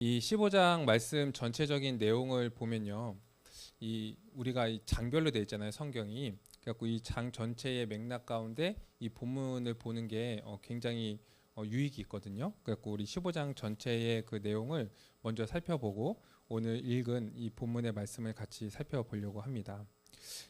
이 15장 말씀 전체적인 내용을 보면요. 우리가 이 장별로 되어 있잖아요, 성경이. 그래갖고 이 장 전체의 맥락 가운데 이 본문을 보는 게 굉장히 유익이 있거든요. 그래갖고 우리 15장 전체의 그 내용을 먼저 살펴보고 오늘 읽은 이 본문의 말씀을 같이 살펴보려고 합니다.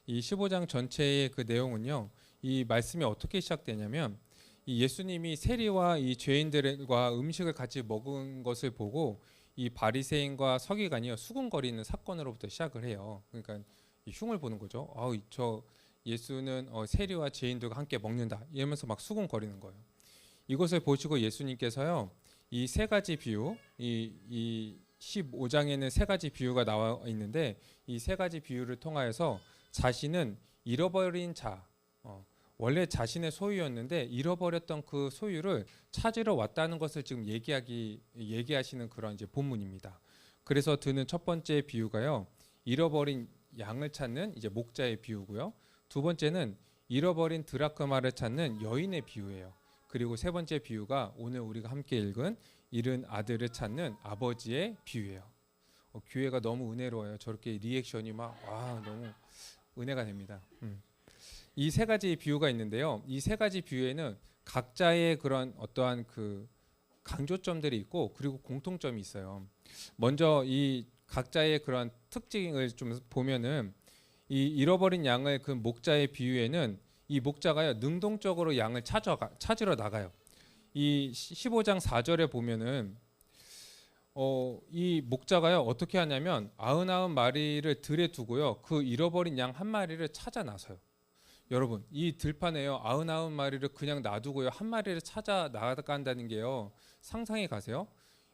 이 15장 전체의 그 내용은요. 이 말씀이 어떻게 시작되냐면 이 예수님이 세리와 이 죄인들과 음식을 같이 먹은 것을 보고 이 바리새인과 서기관이 수군거리는 사건으로부터 시작을 해요. 그러니까 이 흉을 보는 거죠. 저 예수는 세리와 죄인들과 함께 먹는다 이러면서 막 수군거리는 거예요. 이것을 보시고 예수님께서요, 이 세 가지 비유, 이 15장에는 세 가지 비유가 나와 있는데 이 세 가지 비유를 통하여서 자신은 잃어버린 자, 원래 자신의 소유였는데 잃어버렸던 그 소유를 찾으러 왔다는 것을 지금 얘기하시는 그런 이제 본문입니다. 그래서 드는 첫 번째 비유가요, 잃어버린 양을 찾는 이제 목자의 비유고요. 두 번째는 잃어버린 드라크마를 찾는 여인의 비유예요. 그리고 세 번째 비유가 오늘 우리가 함께 읽은 잃은 아들을 찾는 아버지의 비유예요. 교회가 너무 은혜로워요. 저렇게 리액션이 막 너무 은혜가 됩니다. 이 세 가지 비유가 있는데요. 이 세 가지 비유에는 각자의 그런 어떠한 그 강조점들이 있고 그리고 공통점이 있어요. 먼저 이 각자의 그런 특징을 좀 보면은 이 잃어버린 양을 그 목자의 비유에는 이 목자가요, 능동적으로 양을 찾으러 나가요. 이 15장 4절에 보면은 이 목자가요, 어떻게 하냐면 99마리를 들에 두고요, 그 잃어버린 양 한 마리를 찾아 나서요. 여러분, 이 들판에요, 99마리를 그냥 놔두고요, 한 마리를 찾아 나간다는 게요, 상상이 가세요?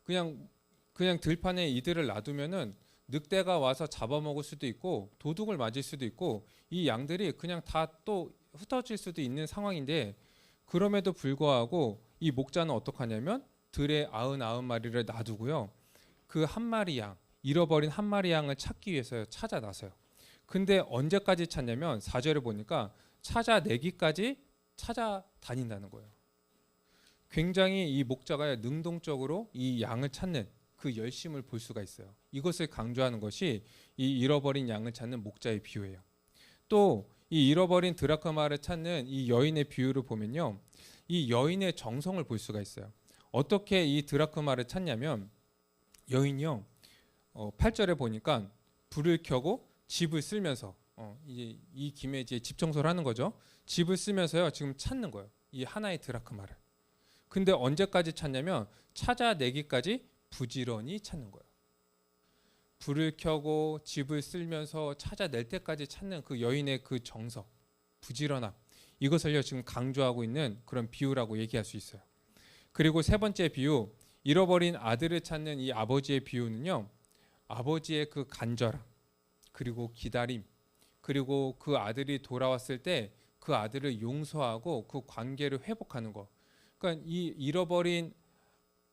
그냥 들판에 이들을 놔두면은 늑대가 와서 잡아먹을 수도 있고 도둑을 맞을 수도 있고 이 양들이 그냥 다 또 흩어질 수도 있는 상황인데, 그럼에도 불구하고 이 목자는 어떻게 하냐면 들에 99마리를 놔두고요, 그 한 마리 양, 잃어버린 한 마리 양을 찾기 위해서 찾아 나서요. 근데 언제까지 찾냐면 4절에 보니까 찾아내기까지 찾아다닌다는 거예요. 굉장히 이 목자가 능동적으로 이 양을 찾는 그 열심을 볼 수가 있어요. 이것을 강조하는 것이 이 잃어버린 양을 찾는 목자의 비유예요. 또 이 잃어버린 드라크마를 찾는 이 여인의 비유를 보면요, 이 여인의 정성을 볼 수가 있어요. 어떻게 이 드라크마를 찾냐면 여인이요, 8절에 보니까 불을 켜고 집을 쓸면서 이제 이 김에 이제 집 청소를 하는 거죠. 집을 쓰면서요, 지금 찾는 거예요, 이 하나의 드라크마를. 근데 언제까지 찾냐면 찾아내기까지 부지런히 찾는 거예요. 불을 켜고 집을 쓸면서 찾아낼 때까지 찾는 그 여인의 그 정성, 부지런함, 이것을요 지금 강조하고 있는 그런 비유라고 얘기할 수 있어요. 그리고 세 번째 비유, 잃어버린 아들을 찾는 이 아버지의 비유는요, 아버지의 그 간절함, 그리고 기다림, 그리고 그 아들이 돌아왔을 때 그 아들을 용서하고 그 관계를 회복하는 거. 그러니까 이 잃어버린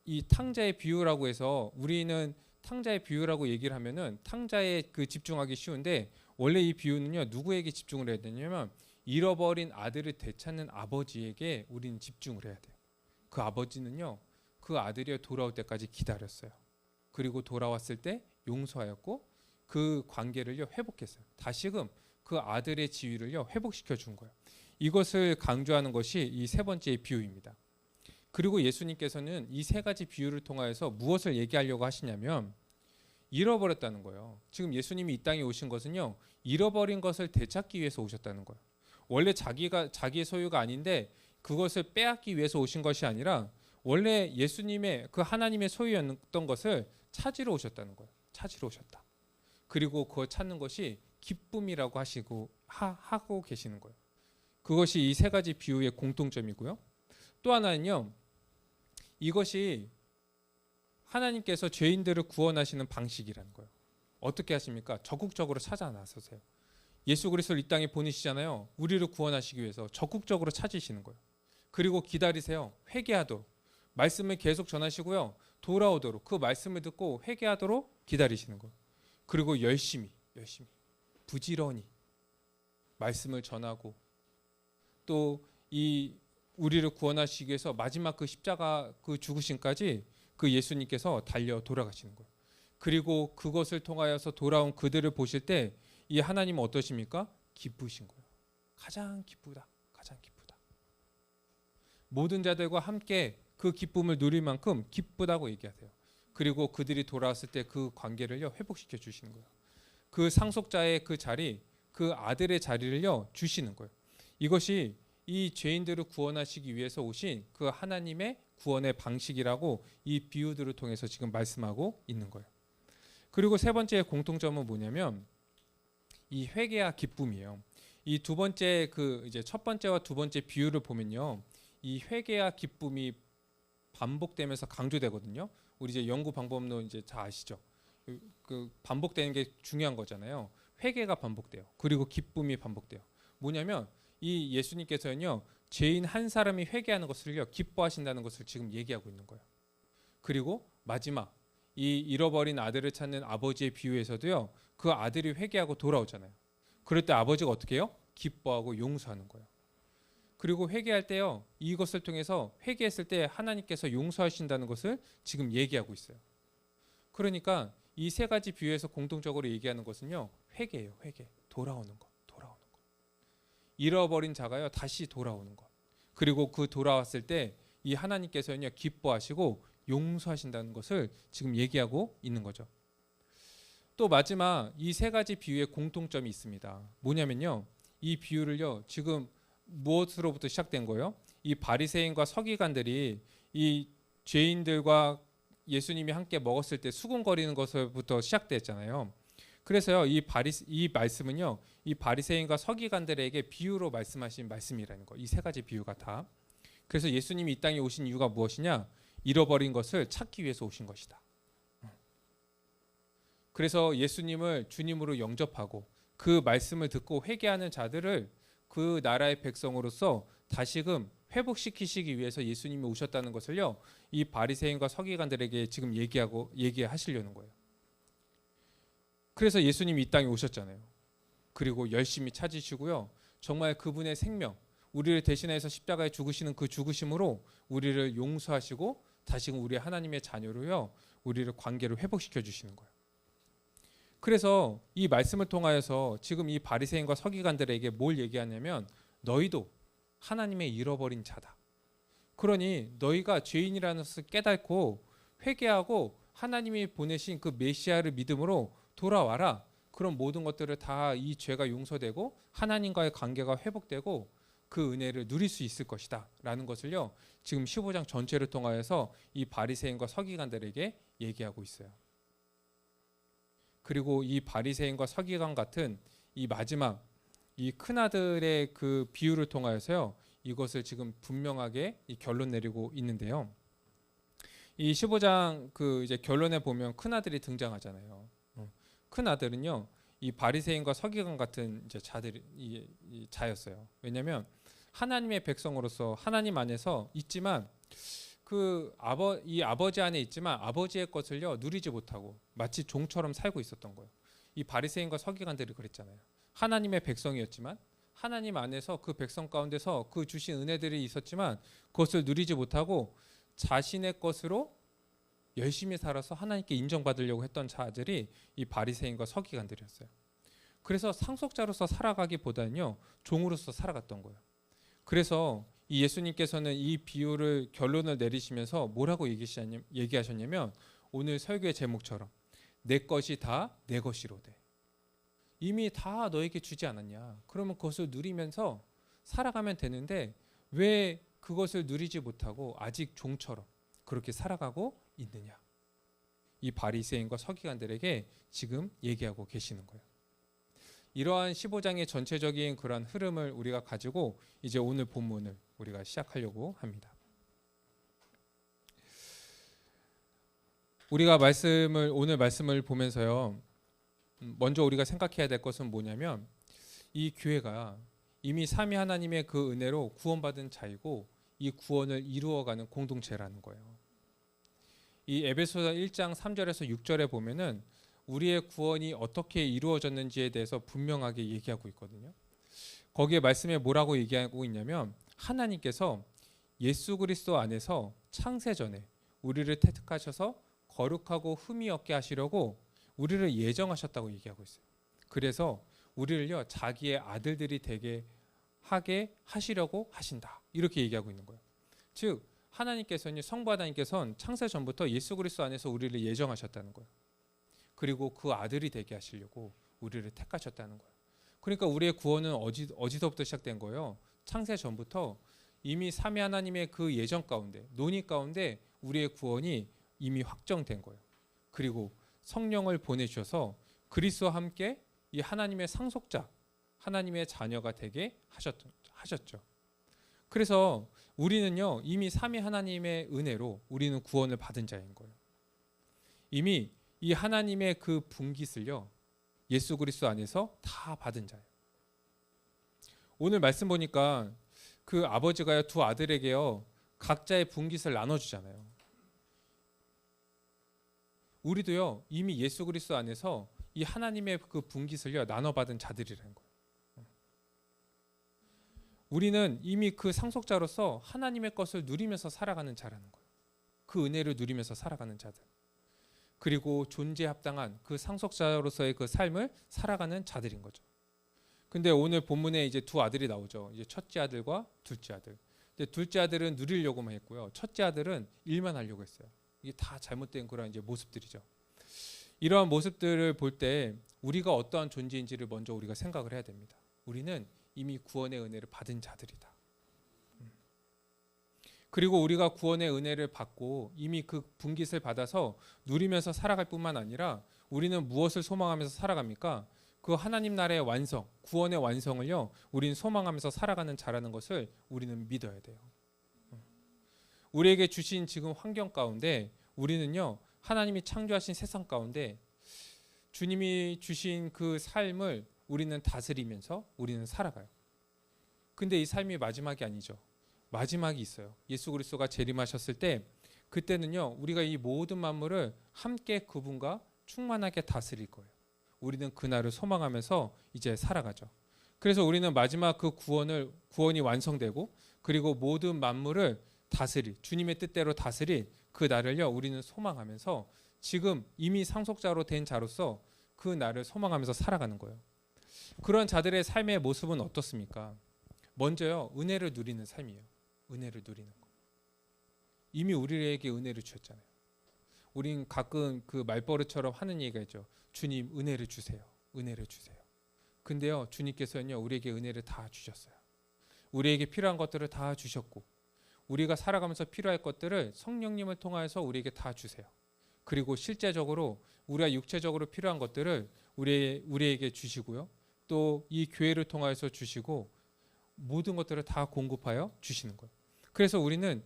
이 탕자의 비유라고 해서 우리는 탕자의 비유라고 얘기를 하면은 탕자에 그 집중하기 쉬운데, 원래 이 비유는요, 누구에게 집중을 해야 되냐면 잃어버린 아들을 되찾는 아버지에게 우리는 집중을 해야 돼요. 그 아버지는요, 그 아들이 돌아올 때까지 기다렸어요. 그리고 돌아왔을 때 용서하였고 그 관계를요 회복했어요. 다시금 그 아들의 지위를요 회복시켜 준 거예요. 이것을 강조하는 것이 이 세 번째 비유입니다. 그리고 예수님께서는 이 세 가지 비유를 통하여서 무엇을 얘기하려고 하시냐면 잃어버렸다는 거예요. 지금 예수님이 이 땅에 오신 것은요, 잃어버린 것을 되찾기 위해서 오셨다는 거예요. 원래 자기의 소유가 아닌데 그것을 빼앗기 위해서 오신 것이 아니라 원래 예수님의 그 하나님의 소유였던 것을 찾으러 오셨다는 거예요. 찾으러 오셨다. 그리고 그걸 찾는 것이 기쁨이라고 하고 계시는 거예요. 그것이 이 세 가지 비유의 공통점이고요. 또 하나는요, 이것이 하나님께서 죄인들을 구원하시는 방식이라는 거예요. 어떻게 하십니까? 적극적으로 찾아 나서세요. 예수 그리스도를 이 땅에 보내시잖아요. 우리를 구원하시기 위해서 적극적으로 찾으시는 거예요. 그리고 기다리세요. 회개하도록. 말씀을 계속 전하시고요, 돌아오도록, 그 말씀을 듣고 회개하도록 기다리시는 거예요. 그리고 열심히 부지런히 말씀을 전하고 또 이 우리를 구원하시기 위해서 마지막 그 십자가 그 죽으심까지 그 예수님께서 달려 돌아가시는 거예요. 그리고 그것을 통하여서 돌아온 그들을 보실 때 이 하나님은 어떠십니까? 기쁘신 거예요. 가장 기쁘다. 가장 기쁘다. 모든 자들과 함께 그 기쁨을 누릴 만큼 기쁘다고 얘기하세요. 그리고 그들이 돌아왔을 때 그 관계를요 회복시켜 주시는 거예요. 그 상속자의 그 자리, 그 아들의 자리를요 주시는 거예요. 이것이 이 죄인들을 구원하시기 위해서 오신 그 하나님의 구원의 방식이라고 이 비유들을 통해서 지금 말씀하고 있는 거예요. 그리고 세 번째 공통점은 뭐냐면 이 회개와 기쁨이에요. 이 두 번째 그 이제 첫 번째와 두 번째 비유를 보면요, 이 회개와 기쁨이 반복되면서 강조되거든요. 우리 이제 연구 방법론 이제 다 아시죠? 그 반복되는 게 중요한 거잖아요. 회개가 반복돼요. 그리고 기쁨이 반복돼요. 뭐냐면 이 예수님께서는요 죄인 한 사람이 회개하는 것을요 기뻐하신다는 것을 지금 얘기하고 있는 거예요. 그리고 마지막 이 잃어버린 아들을 찾는 아버지의 비유에서도요 그 아들이 회개하고 돌아오잖아요. 그럴 때 아버지가 어떻게 해요? 기뻐하고 용서하는 거예요. 그리고 회개할 때요 이것을 통해서 회개했을 때 하나님께서 용서하신다는 것을 지금 얘기하고 있어요. 그러니까 이 세 가지 비유에서 공통적으로 얘기하는 것은요 회개예요. 회개. 돌아오는 것. 돌아오는 것. 잃어버린 자가요 다시 돌아오는 것. 그리고 그 돌아왔을 때 이 하나님께서는요 기뻐하시고 용서하신다는 것을 지금 얘기하고 있는 거죠. 또 마지막 이 세 가지 비유의 공통점이 있습니다. 뭐냐면요 이 비유를요 지금 무엇으로부터 시작된 거예요? 이 바리새인과 서기관들이 이 죄인들과 예수님이 함께 먹었을 때 수군거리는 것부터 시작됐잖아요. 그래서요 이 말씀은요 이 바리새인과 서기관들에게 비유로 말씀하신 말씀이라는 거. 이 세 가지 비유가 다. 그래서 예수님이 이 땅에 오신 이유가 무엇이냐? 잃어버린 것을 찾기 위해서 오신 것이다. 그래서 예수님을 주님으로 영접하고 그 말씀을 듣고 회개하는 자들을 그 나라의 백성으로서 다시금 회복시키시기 위해서 예수님이 오셨다는 것을요 이 바리새인과 서기관들에게 지금 얘기하시려는 거예요. 그래서 예수님이 이 땅에 오셨잖아요. 그리고 열심히 찾으시고요 정말 그분의 생명, 우리를 대신해서 십자가에 죽으시는 그 죽으심으로 우리를 용서하시고 다시금 우리 하나님의 자녀로요 우리를 관계를 회복시켜 주시는 거예요. 그래서 이 말씀을 통하여서 지금 이 바리새인과 서기관들에게 뭘 얘기하냐면 너희도 하나님의 잃어버린 자다. 그러니 너희가 죄인이라는 것을 깨닫고 회개하고 하나님이 보내신 그 메시아를 믿음으로 돌아와라. 그럼 모든 것들을 다 이 죄가 용서되고 하나님과의 관계가 회복되고 그 은혜를 누릴 수 있을 것이다 라는 것을요 지금 15장 전체를 통하여서 이 바리새인과 서기관들에게 얘기하고 있어요. 그리고 이 바리새인과 서기관 같은 이 마지막 이 큰아들의 그 비유를 통하여서요 이것을 지금 분명하게 이 결론 내리고 있는데요. 이 15장 그 이제 결론에 보면 큰아들이 등장하잖아요. 큰아들은요 이 바리새인과 서기관 같은 이제 이 자였어요. 왜냐하면 하나님의 백성으로서 하나님 안에서 있지만 이 아버지 안에 있지만 아버지의 것을요 누리지 못하고 마치 종처럼 살고 있었던 거예요. 이 바리새인과 서기관들이 그랬잖아요. 하나님의 백성이었지만 하나님 안에서 그 백성 가운데서 그 주신 은혜들이 있었지만 그것을 누리지 못하고 자신의 것으로 열심히 살아서 하나님께 인정받으려고 했던 자들이 이 바리새인과 서기관들이었어요. 그래서 상속자로서 살아가기보다는요 종으로서 살아갔던 거예요. 그래서 이 예수님께서는 이 비유를 결론을 내리시면서 뭐라고 얘기하셨냐면 오늘 설교의 제목처럼 내 것이 다 내 것이로되 이미 다 너에게 주지 않았냐? 그러면 그것을 누리면서 살아가면 되는데 왜 그것을 누리지 못하고 아직 종처럼 그렇게 살아가고 있느냐? 이 바리새인과 서기관들에게 지금 얘기하고 계시는 거예요. 이러한 15장의 전체적인 그런 흐름을 우리가 가지고 이제 오늘 본문을 우리가 시작하려고 합니다. 우리가 오늘 말씀을 보면서요. 먼저 우리가 생각해야 될 것은 뭐냐면 이 교회가 이미 삼위 하나님의 그 은혜로 구원받은 자이고 이 구원을 이루어가는 공동체라는 거예요. 이 에베소서 1장 3절에서 6절에 보면은 우리의 구원이 어떻게 이루어졌는지에 대해서 분명하게 얘기하고 있거든요. 거기에 말씀에 뭐라고 얘기하고 있냐면 하나님께서 예수 그리스도 안에서 창세 전에 우리를 택하셔서 거룩하고 흠이 없게 하시려고 우리를 예정하셨다고 얘기하고 있어요. 그래서 우리를요 자기의 아들들이 되게 하게 하시려고 하신다. 이렇게 얘기하고 있는 거예요. 즉 하나님께서는 성부 하나님께서는 창세 전부터 예수 그리스도 안에서 우리를 예정하셨다는 거예요. 그리고 그 아들이 되게 하시려고 우리를 택하셨다는 거예요. 그러니까 우리의 구원은 어디서부터 시작된 거예요? 창세 전부터 이미 삼위 하나님의 그 예정 가운데, 논의 가운데 우리의 구원이 이미 확정된 거예요. 그리고 성령을 보내주셔서 그리스도와 함께 이 하나님의 상속자, 하나님의 자녀가 되게 하셨죠. 그래서 우리는요 이미 삼위 하나님의 은혜로 우리는 구원을 받은 자인 거예요. 이미 이 하나님의 그 분깃을요 예수 그리스도 안에서 다 받은 자예요. 오늘 말씀 보니까 그 아버지가요 두 아들에게요 각자의 분깃을 나눠주잖아요. 우리도요 이미 예수 그리스도 안에서 이 하나님의 그 분깃을요 나눠받은 자들이라는 거예요. 우리는 이미 그 상속자로서 하나님의 것을 누리면서 살아가는 자라는 거예요. 그 은혜를 누리면서 살아가는 자들. 그리고 존재에 합당한 그 상속자로서의 그 삶을 살아가는 자들인 거죠. 근데 오늘 본문에 이제 두 아들이 나오죠. 이제 첫째 아들과 둘째 아들. 근데 둘째 아들은 누리려고만 했고요. 첫째 아들은 일만 하려고 했어요. 이게 다 잘못된 그런 이제 모습들이죠. 이러한 모습들을 볼 때 우리가 어떠한 존재인지를 먼저 우리가 생각을 해야 됩니다. 우리는 이미 구원의 은혜를 받은 자들이다. 그리고 우리가 구원의 은혜를 받고 이미 그 분깃을 받아서 누리면서 살아갈 뿐만 아니라 우리는 무엇을 소망하면서 살아갑니까? 그 하나님 나라의 완성, 구원의 완성을요 우리는 소망하면서 살아가는 자라는 것을 우리는 믿어야 돼요. 우리에게 주신 지금 환경 가운데 우리는요 하나님이 창조하신 세상 가운데 주님이 주신 그 삶을 우리는 다스리면서 우리는 살아가요. 근데 이 삶이 마지막이 아니죠. 마지막이 있어요. 예수 그리스도가 재림하셨을 때 그때는요 우리가 이 모든 만물을 함께 그분과 충만하게 다스릴 거예요. 우리는 그날을 소망하면서 이제 살아가죠. 그래서 우리는 마지막 그 구원이 완성되고 그리고 모든 만물을 다스릴 주님의 뜻대로 다스릴 그 날을요 우리는 소망하면서 지금 이미 상속자로 된 자로서 그 날을 소망하면서 살아가는 거예요. 그런 자들의 삶의 모습은 어떻습니까? 먼저요 은혜를 누리는 삶이에요. 은혜를 누리는 거. 이미 우리에게 은혜를 주셨잖아요. 우린 가끔 그 말버릇처럼 하는 얘기가 있죠. 주님 은혜를 주세요. 은혜를 주세요. 근데요 주님께서는요 우리에게 은혜를 다 주셨어요. 우리에게 필요한 것들을 다 주셨고 우리가 살아가면서 필요할 것들을 성령님을 통해서 우리에게 다 주세요. 그리고 실제적으로 우리가 육체적으로 필요한 것들을 우리에게 주시고요. 또 이 교회를 통해서 주시고 모든 것들을 다 공급하여 주시는 거예요. 그래서 우리는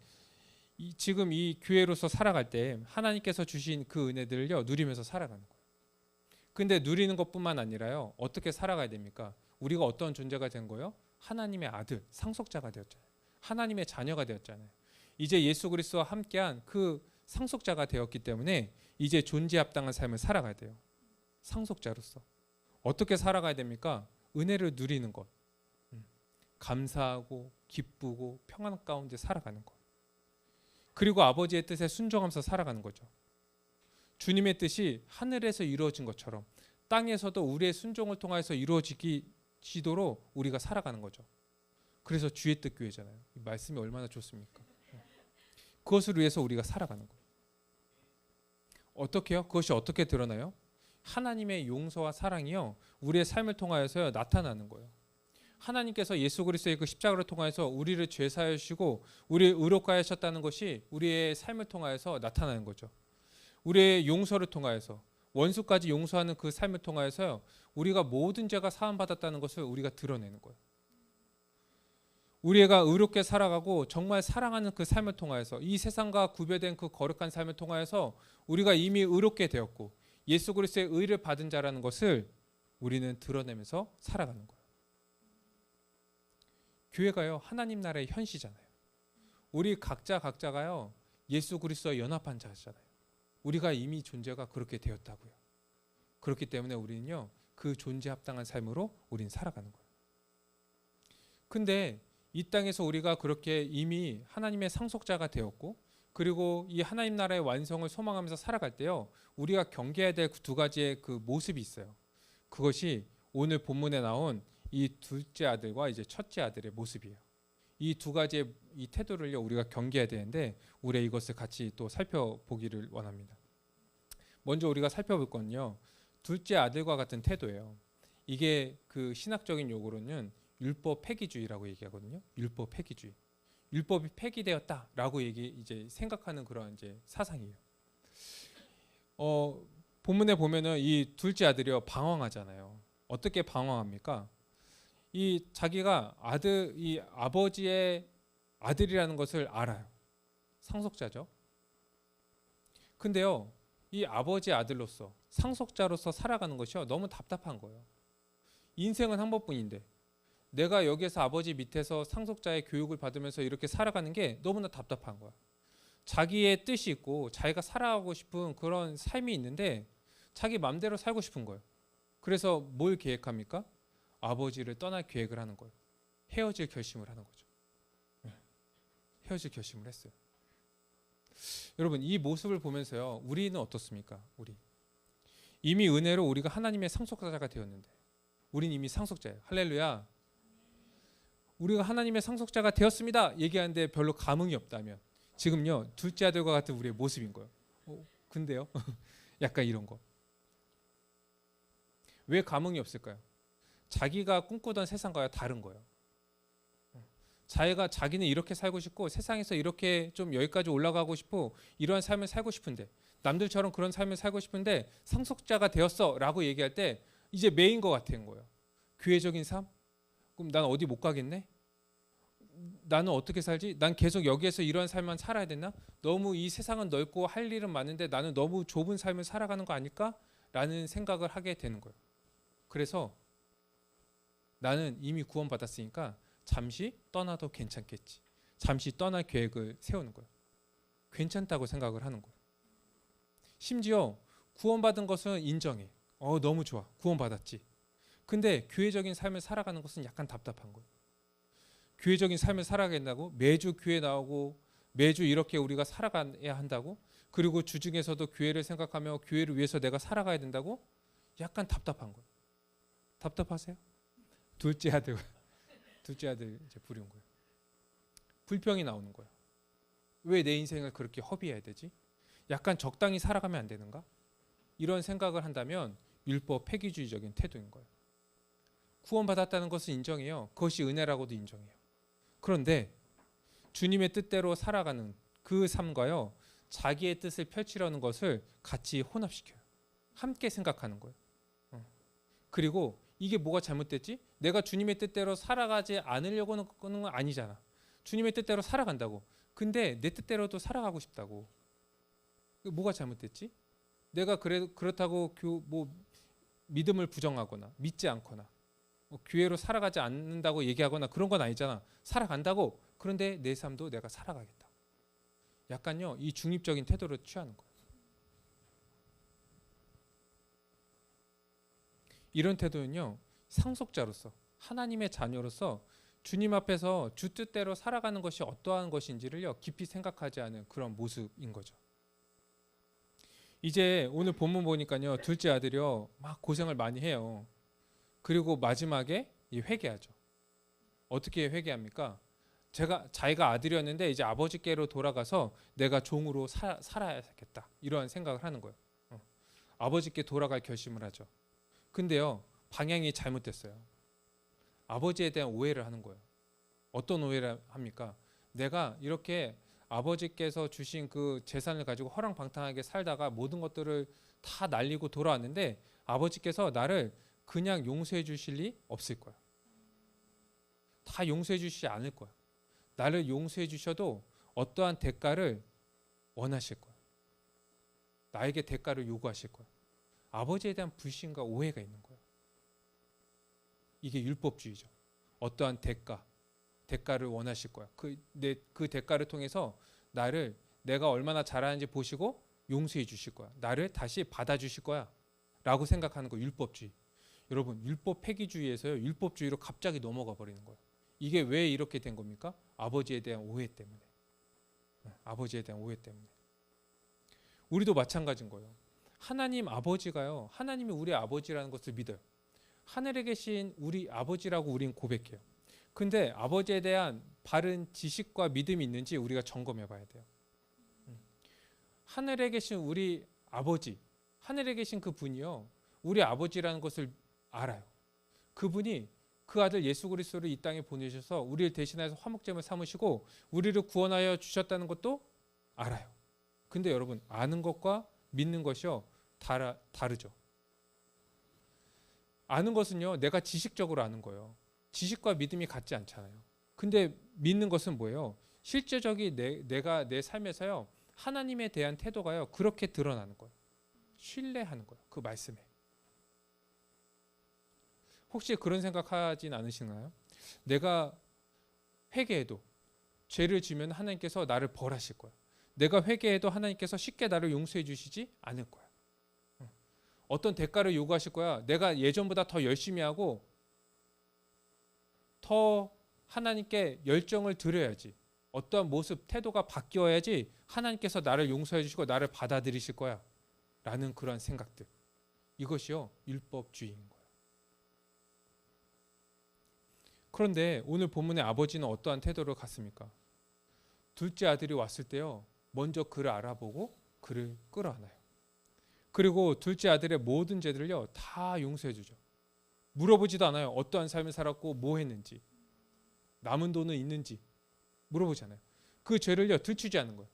지금 이 교회로서 살아갈 때 하나님께서 주신 그 은혜들을요 누리면서 살아가는 거예요. 근데 누리는 것뿐만 아니라요 어떻게 살아가야 됩니까? 우리가 어떤 존재가 된 거예요? 하나님의 아들, 상속자가 되었잖아요. 하나님의 자녀가 되었잖아요. 이제 예수 그리스도와 함께한 그 상속자가 되었기 때문에 이제 존재에 합당한 삶을 살아가야 돼요. 상속자로서. 어떻게 살아가야 됩니까? 은혜를 누리는 것. 감사하고 기쁘고 평안 가운데 살아가는 것. 그리고 아버지의 뜻에 순종하면서 살아가는 거죠. 주님의 뜻이 하늘에서 이루어진 것처럼 땅에서도 우리의 순종을 통해서 이루어지도록 우리가 살아가는 거죠. 그래서 주의 뜻 교회잖아요. 이 말씀이 얼마나 좋습니까? 그것을 위해서 우리가 살아가는 거예요. 어떻게요? 그것이 어떻게 드러나요? 하나님의 용서와 사랑이요 우리의 삶을 통하여서 나타나는 거예요. 하나님께서 예수 그리스도의 그 십자가를 통하여서 우리를 죄사하여 주시고 우리를 의롭게 하셨다는 것이 우리의 삶을 통하여서 나타나는 거죠. 우리의 용서를 통하여서 원수까지 용서하는 그 삶을 통하여서요 우리가 모든 죄가 사함받았다는 것을 우리가 드러내는 거예요. 우리가 의롭게 살아가고 정말 사랑하는 그 삶을 통하여서 이 세상과 구별된 그 거룩한 삶을 통하여서 우리가 이미 의롭게 되었고 예수 그리스도의 의를 받은 자라는 것을 우리는 드러내면서 살아가는 거예요. 교회가요 하나님 나라의 현시잖아요. 우리 각자가요 예수 그리스도와 연합한 자잖아요. 우리가 이미 존재가 그렇게 되었다고요. 그렇기 때문에 우리는요 그 존재 합당한 삶으로 우리는 살아가는 거예요. 근데 이 땅에서 우리가 그렇게 이미 하나님의 상속자가 되었고 그리고 이 하나님 나라의 완성을 소망하면서 살아갈 때요. 우리가 경계해야 될 두 가지의 그 모습이 있어요. 그것이 오늘 본문에 나온 이 둘째 아들과 이제 첫째 아들의 모습이에요. 이 두 가지의 이 태도를요 우리가 경계해야 되는데 우리 이것을 같이 또 살펴보기를 원합니다. 먼저 우리가 살펴볼 건요 둘째 아들과 같은 태도예요. 이게 그 신학적인 용어로는 율법 폐기주의라고 얘기하거든요. 율법 폐기주의. 율법이 폐기되었다라고 이제 생각하는 그런 이제 사상이에요. 본문에 보면은 이 둘째 아들이요 방황하잖아요. 어떻게 방황합니까? 이 자기가 이 아버지의 아들이라는 것을 알아요. 상속자죠. 근데요, 이 아버지의 아들로서 상속자로서 살아가는 것이요 너무 답답한 거예요. 인생은 한 번뿐인데 내가 여기에서 아버지 밑에서 상속자의 교육을 받으면서 이렇게 살아가는 게 너무나 답답한 거야. 자기의 뜻이 있고 자기가 살아가고 싶은 그런 삶이 있는데 자기 마음대로 살고 싶은 거예요. 그래서 뭘 계획합니까? 아버지를 떠날 계획을 하는 거예요. 헤어질 결심을 하는 거죠. 헤어질 결심을 했어요. 여러분 이 모습을 보면서요 우리는 어떻습니까? 이미 은혜로 우리가 하나님의 상속자가 되었는데 우린 이미 상속자예요. 할렐루야. 우리가 하나님의 상속자가 되었습니다 얘기하는데 별로 감흥이 없다면 지금요 둘째 아들과 같은 우리의 모습인 거예요. 근데요 약간 이런 거. 왜 감흥이 없을까요? 자기가 꿈꾸던 세상과요 다른 거예요. 자기는 이렇게 살고 싶고 세상에서 이렇게 좀 여기까지 올라가고 싶고 이러한 삶을 살고 싶은데 남들처럼 그런 삶을 살고 싶은데 상속자가 되었어 라고 얘기할 때 이제 매인 것 같은 거예요. 교회적인 삶? 그럼 난 어디 못 가겠네? 나는 어떻게 살지? 난 계속 여기에서 이런 삶만 살아야 되나? 너무 이 세상은 넓고 할 일은 많은데 나는 너무 좁은 삶을 살아가는 거 아닐까? 라는 생각을 하게 되는 거예요. 그래서 나는 이미 구원받았으니까 잠시 떠나도 괜찮겠지. 잠시 떠날 계획을 세우는 거예요. 괜찮다고 생각을 하는 거예요. 심지어 구원받은 것은 인정해. 너무 좋아. 구원받았지. 근데 교회적인 삶을 살아가는 것은 약간 답답한 거예요. 교회적인 삶을 살아간다고 매주 교회 나오고 매주 이렇게 우리가 살아가야 한다고 그리고 주중에서도 교회를 생각하며 교회를 위해서 내가 살아가야 된다고 약간 답답한 거예요. 답답하세요? 둘째 아들 이제 부려운 거예요. 불평이 나오는 거예요. 왜 내 인생을 그렇게 허비해야 되지? 약간 적당히 살아가면 안 되는가? 이런 생각을 한다면 율법 폐기주의적인 태도인 거예요. 구원받았다는 것을 인정해요. 그것이 은혜라고도 인정해요. 그런데 주님의 뜻대로 살아가는 그 삶과요 자기의 뜻을 펼치려는 것을 같이 혼합시켜요. 함께 생각하는 거예요. 그리고 이게 뭐가 잘못됐지? 내가 주님의 뜻대로 살아가지 않으려고 하는 건 아니잖아. 주님의 뜻대로 살아간다고. 근데 내 뜻대로도 살아가고 싶다고. 뭐가 잘못됐지? 내가 그렇다고 믿음을 부정하거나 믿지 않거나 교회로 살아가지 않는다고 얘기하거나 그런 건 아니잖아. 살아간다고. 그런데 내 삶도 내가 살아가겠다. 약간요 이 중립적인 태도를 취하는 거예요. 이런 태도는요 상속자로서 하나님의 자녀로서 주님 앞에서 주 뜻대로 살아가는 것이 어떠한 것인지를요 깊이 생각하지 않은 그런 모습인 거죠. 이제 오늘 본문 보니까요 둘째 아들이요 막 고생을 많이 해요. 그리고 마지막에 회개하죠. 어떻게 회개합니까? 자기가 아들이었는데 이제 아버지께로 돌아가서 내가 종으로 살아야겠다 이런 생각을 하는 거예요. 아버지께 돌아갈 결심을 하죠. 근데요 방향이 잘못됐어요. 아버지에 대한 오해를 하는 거예요. 어떤 오해를 합니까? 내가 이렇게 아버지께서 주신 그 재산을 가지고 허랑방탕하게 살다가 모든 것들을 다 날리고 돌아왔는데 아버지께서 나를 그냥 용서해 주실 리 없을 거야. 다 용서해 주시지 않을 거야. 나를 용서해 주셔도 어떠한 대가를 원하실 거야. 나에게 대가를 요구하실 거야. 아버지에 대한 불신과 오해가 있는 거예요. 이게 율법주의죠. 어떠한 대가를 원하실 거야. 그 대가를 통해서 내가 얼마나 잘하는지 보시고 용서해 주실 거야. 나를 다시 받아주실 거야. 라고 생각하는 거 율법주의. 여러분 율법 폐기주의에서요 율법주의로 갑자기 넘어가 버리는 거예요. 이게 왜 이렇게 된 겁니까? 아버지에 대한 오해 때문에. 아버지에 대한 오해 때문에. 우리도 마찬가지인 거예요. 하나님 아버지가요. 하나님이 우리 아버지라는 것을 믿어요. 하늘에 계신 우리 아버지라고 우린 고백해요. 근데 아버지에 대한 바른 지식과 믿음이 있는지 우리가 점검해 봐야 돼요. 하늘에 계신 우리 아버지, 하늘에 계신 그 분이요. 우리 아버지라는 것을 알아요. 그분이 그 아들 예수 그리스도를 이 땅에 보내셔서 우리를 대신해서 화목제물 삼으시고 우리를 구원하여 주셨다는 것도 알아요. 근데 여러분, 아는 것과 믿는 것이요. 다르죠. 아는 것은요. 내가 지식적으로 아는 거예요. 지식과 믿음이 같지 않잖아요. 근데 믿는 것은 뭐예요? 실제적인 내가 내 삶에서요. 하나님에 대한 태도가요. 그렇게 드러나는 거예요. 신뢰하는 거예요. 그 말씀에. 혹시 그런 생각하진 않으시나요? 내가 회개해도 죄를 지면 하나님께서 나를 벌하실 거야. 내가 회개해도 하나님께서 쉽게 나를 용서해 주시지 않을 거야. 어떤 대가를 요구하실 거야. 내가 예전보다 더 열심히 하고 더 하나님께 열정을 드려야지. 어떠한 모습, 태도가 바뀌어야지 하나님께서 나를 용서해 주시고 나를 받아들이실 거야. 라는 그런 생각들. 이것이요. 율법주의인 거예요. 그런데 오늘 본문의 아버지는 어떠한 태도를 갖습니까? 둘째 아들이 왔을 때요. 먼저 그를 알아보고 그를 끌어안아요. 그리고 둘째 아들의 모든 죄들을요. 다 용서해 주죠. 물어보지도 않아요. 어떠한 삶을 살았고 뭐 했는지. 남은 돈은 있는지 물어보지 않아요. 그 죄를요. 들추지 않는 거예요.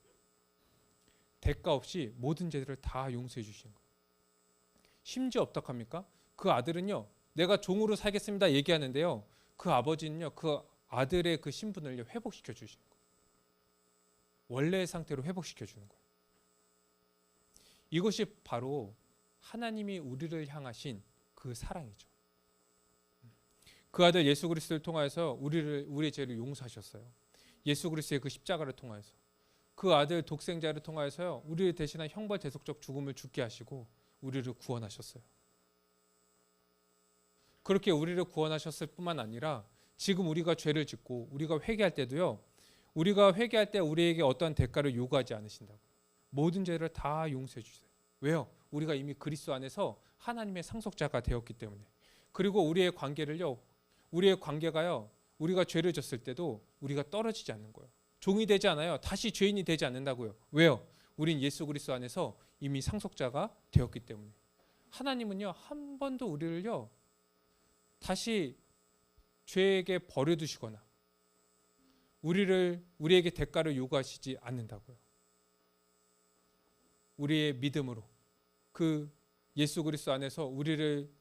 대가 없이 모든 죄들을 다 용서해 주시는 거예요. 심지어 어떡합니까? 그 아들은요. 내가 종으로 살겠습니다 얘기하는데요. 그 아버지는요. 그 아들의 그 신분을 회복시켜 주시는 거예요. 원래의 상태로 회복시켜 주는 거예요. 이것이 바로 하나님이 우리를 향하신 그 사랑이죠. 그 아들 예수 그리스도를 통하여서 우리의 죄를 용서하셨어요. 예수 그리스도의 그 십자가를 통하여서 그 아들 독생자를 통하여서요. 우리를 대신한 형벌 대속적 죽음을 죽게 하시고 우리를 구원하셨어요. 그렇게 우리를 구원하셨을 뿐만 아니라 지금 우리가 죄를 짓고 우리가 회개할 때도요. 우리가 회개할 때 우리에게 어떠한 대가를 요구하지 않으신다고요. 모든 죄를 다 용서해 주세요. 왜요? 우리가 이미 그리스도 안에서 하나님의 상속자가 되었기 때문에. 그리고 우리의 관계가요. 우리가 죄를 졌을 때도 우리가 떨어지지 않는 거예요. 종이 되지 않아요. 다시 죄인이 되지 않는다고요. 왜요? 우린 예수 그리스도 안에서 이미 상속자가 되었기 때문에. 하나님은요. 한 번도 우리를요. 다시 죄에게 버려두시거나 우리에게 대가를 요구하시지 않는다고요. 우리의 믿음으로 그 예수 그리스도 안에서 우리를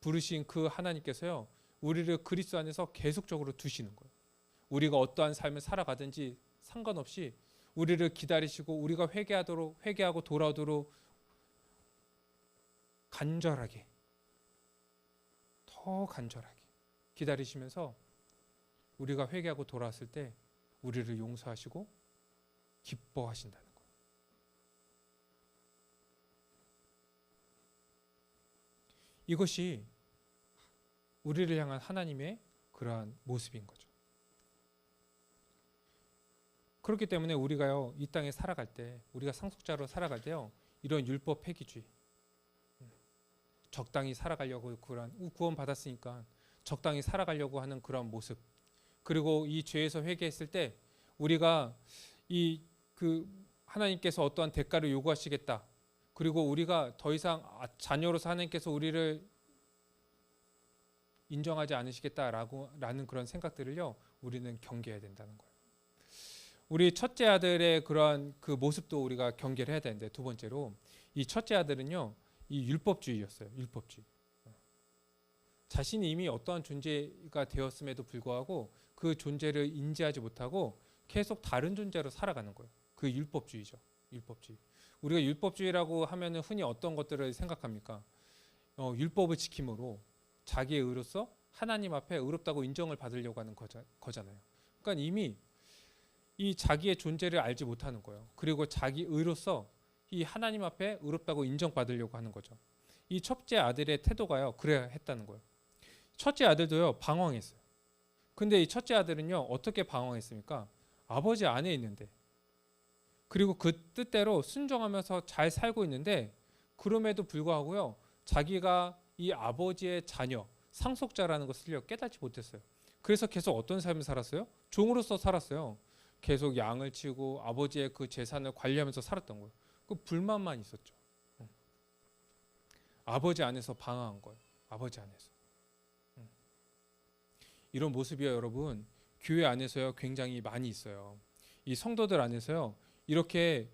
부르신 그 하나님께서요. 우리를 그리스도 안에서 계속적으로 두시는 거예요. 우리가 어떠한 삶을 살아가든지 상관없이 우리를 기다리시고 우리가 회개하고 돌아오도록 간절하게 더 간절하게 기다리시면서 우리가 회개하고 돌아왔을 때 우리를 용서하시고 기뻐하신다는 거예요. 이것이 우리를 향한 하나님의 그러한 모습인 거죠. 그렇기 때문에 우리가요 이 땅에 살아갈 때 우리가 상속자로 살아갈 때요 이런 율법 폐기주의 적당히 살아가려고 그런 구원 받았으니까 적당히 살아가려고 하는 그런 모습 그리고 이 죄에서 회개했을 때 우리가 하나님께서 어떠한 대가를 요구하시겠다 그리고 우리가 더 이상 자녀로서 하나님께서 우리를 인정하지 않으시겠다라는 그런 생각들을요 우리는 경계해야 된다는 거예요. 우리 첫째 아들의 그러한 그 모습도 우리가 경계를 해야 되는데 두 번째로 이 첫째 아들은요 이 율법주의였어요. 율법주의. 자신이 이미 어떠한 존재가 되었음에도 불구하고 그 존재를 인지하지 못하고 계속 다른 존재로 살아가는 거예요. 그 율법주의죠. 율법주의. 우리가 율법주의라고 하면은 흔히 어떤 것들을 생각합니까? 율법을 지킴으로 자기의 의로서 하나님 앞에 의롭다고 인정을 받으려고 하는 거잖아요. 그러니까 이미 이 자기의 존재를 알지 못하는 거예요. 그리고 자기 의로서 이 하나님 앞에 의롭다고 인정받으려고 하는 거죠. 이 첫째 아들의 태도가요. 그래야 했다는 거예요. 첫째 아들도요. 방황했어요. 근데 이 첫째 아들은요. 어떻게 방황했습니까? 아버지 안에 있는데 그리고 그 뜻대로 순종하면서 잘 살고 있는데 그럼에도 불구하고요. 자기가 이 아버지의 자녀, 상속자라는 것을요. 깨닫지 못했어요. 그래서 계속 어떤 삶을 살았어요? 종으로서 살았어요. 계속 양을 치고 아버지의 그 재산을 관리하면서 살았던 거예요. 그 불만만 있었죠. 아버지 안에서 방황한 거예요. 아버지 안에서. 이런 모습이요, 여러분. 교회 안에서요, 굉장히 많이 있어요. 이 성도들 안에서요, 이렇게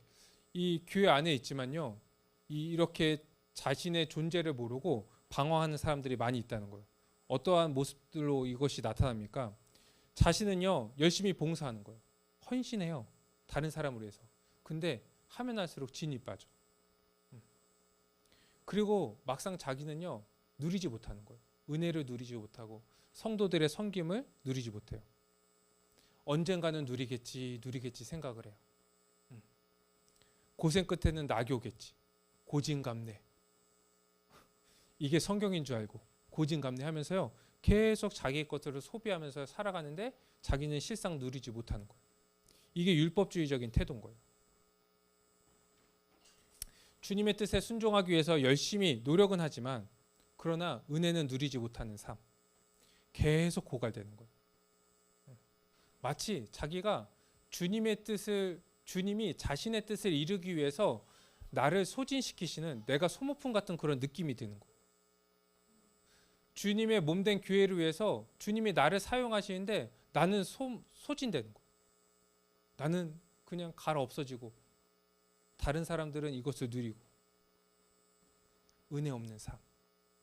이 교회 안에 있지만요, 이렇게 자신의 존재를 모르고 방황하는 사람들이 많이 있다는 거예요. 어떠한 모습들로 이것이 나타납니까? 자신은요, 열심히 봉사하는 거예요. 헌신해요. 다른 사람을 위해서. 근데 하면 할수록 진이 빠져. 그리고 막상 자기는요, 누리지 못하는 거예요. 은혜를 누리지 못하고 성도들의 섬김을 누리지 못해요. 언젠가는 누리겠지 생각을 해요. 고생 끝에는 낙이 오겠지. 고진감래. 이게 성경인 줄 알고 고진감래 하면서요. 계속 자기의 것들을 소비하면서 살아가는데 자기는 실상 누리지 못하는 거예요. 이게 율법주의적인 태도인 거예요. 주님의 뜻에 순종하기 위해서 열심히 노력은 하지만 그러나 은혜는 누리지 못하는 삶. 계속 고갈되는 거예요. 마치 자기가 주님이 자신의 뜻을 이루기 위해서 나를 소진시키시는 내가 소모품 같은 그런 느낌이 드는 거예요. 주님의 몸된 교회를 위해서 주님이 나를 사용하시는데 나는 소진되는 거예요. 나는 그냥 갈아 없어지고 다른 사람들은 이것을 누리고 은혜 없는 삶.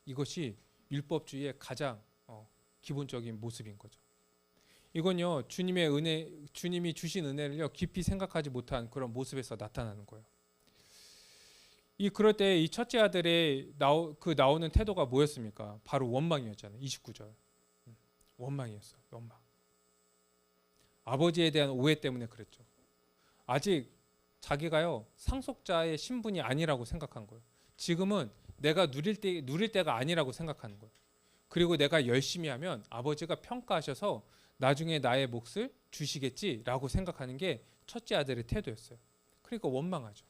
이것이 율법주의의 가장 기본적인 모습인 거죠. 이건요, 주님이 주신 은혜를요, 깊이 생각하지 못한 그런 모습에서 나타나는 거예요. 그럴 때 이 첫째 아들의 나오는 태도가 뭐였습니까? 바로 원망이었잖아요. 29절. 원망이었어요. 원망. 아버지에 대한 오해 때문에 그랬죠. 아직 자기가요, 상속자의 신분이 아니라고 생각한 거예요. 지금은 내가 누릴 때가 아니라고 생각하는 거예요. 그리고 내가 열심히 하면 아버지가 평가하셔서 나중에 나의 몫을 주시겠지라고 생각하는 게 첫째 아들의 태도였어요. 그러니까 원망하죠.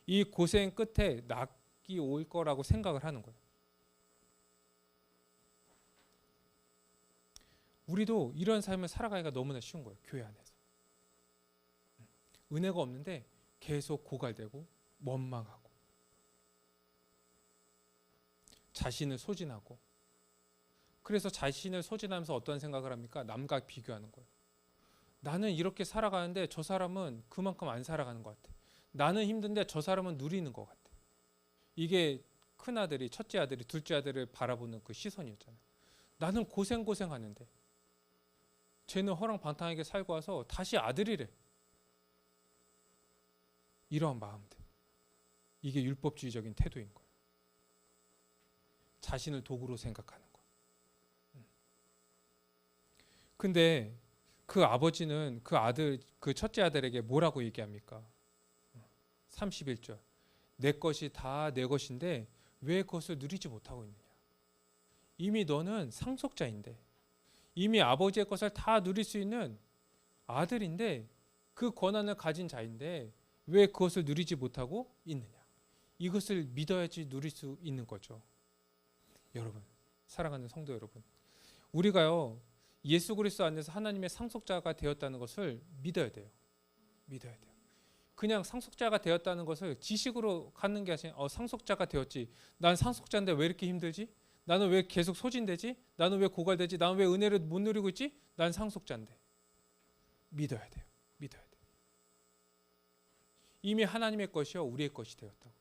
이 고생 끝에 낙이 올 거라고 생각을 하는 거예요. 우리도 이런 삶을 살아가기가 너무나 쉬운 거예요. 교회 안에서. 은혜가 없는데 계속 고갈되고 원망하고 자신을 소진하고 그래서 자신을 소진하면서 어떤 생각을 합니까? 남과 비교하는 거예요. 나는 이렇게 살아가는데 저 사람은 그만큼 안 살아가는 것 같아. 나는 힘든데 저 사람은 누리는 것 같아. 이게 큰아들이 첫째 아들이 둘째 아들을 바라보는 그 시선이었잖아요. 나는 고생하는데 쟤는 허랑방탕하게 살고 와서 다시 아들이래. 이러한 마음들. 이게 율법주의적인 태도인 거예요. 자신을 도구로 생각하는 거. 근데 그 아버지는 그 첫째 아들에게 뭐라고 얘기합니까? 31절. 내 것이 다 내 것인데 왜 그것을 누리지 못하고 있느냐? 이미 너는 상속자인데 이미 아버지의 것을 다 누릴 수 있는 아들인데 그 권한을 가진 자인데 왜 그것을 누리지 못하고 있느냐? 이것을 믿어야지 누릴 수 있는 거죠. 여러분, 사랑하는 성도 여러분, 우리가요 예수 그리스도 안에서 하나님의 상속자가 되었다는 것을 믿어야 돼요. 믿어야 돼요. 그냥 상속자가 되었다는 것을 지식으로 갖는 게 아니라 상속자가 되었지. 난 상속자인데 왜 이렇게 힘들지? 나는 왜 계속 소진되지? 나는 왜 고갈되지? 나는 왜 은혜를 못 누리고 있지? 난 상속자인데. 믿어야 돼요. 믿어야 돼요. 이미 하나님의 것이요 우리의 것이 되었다고.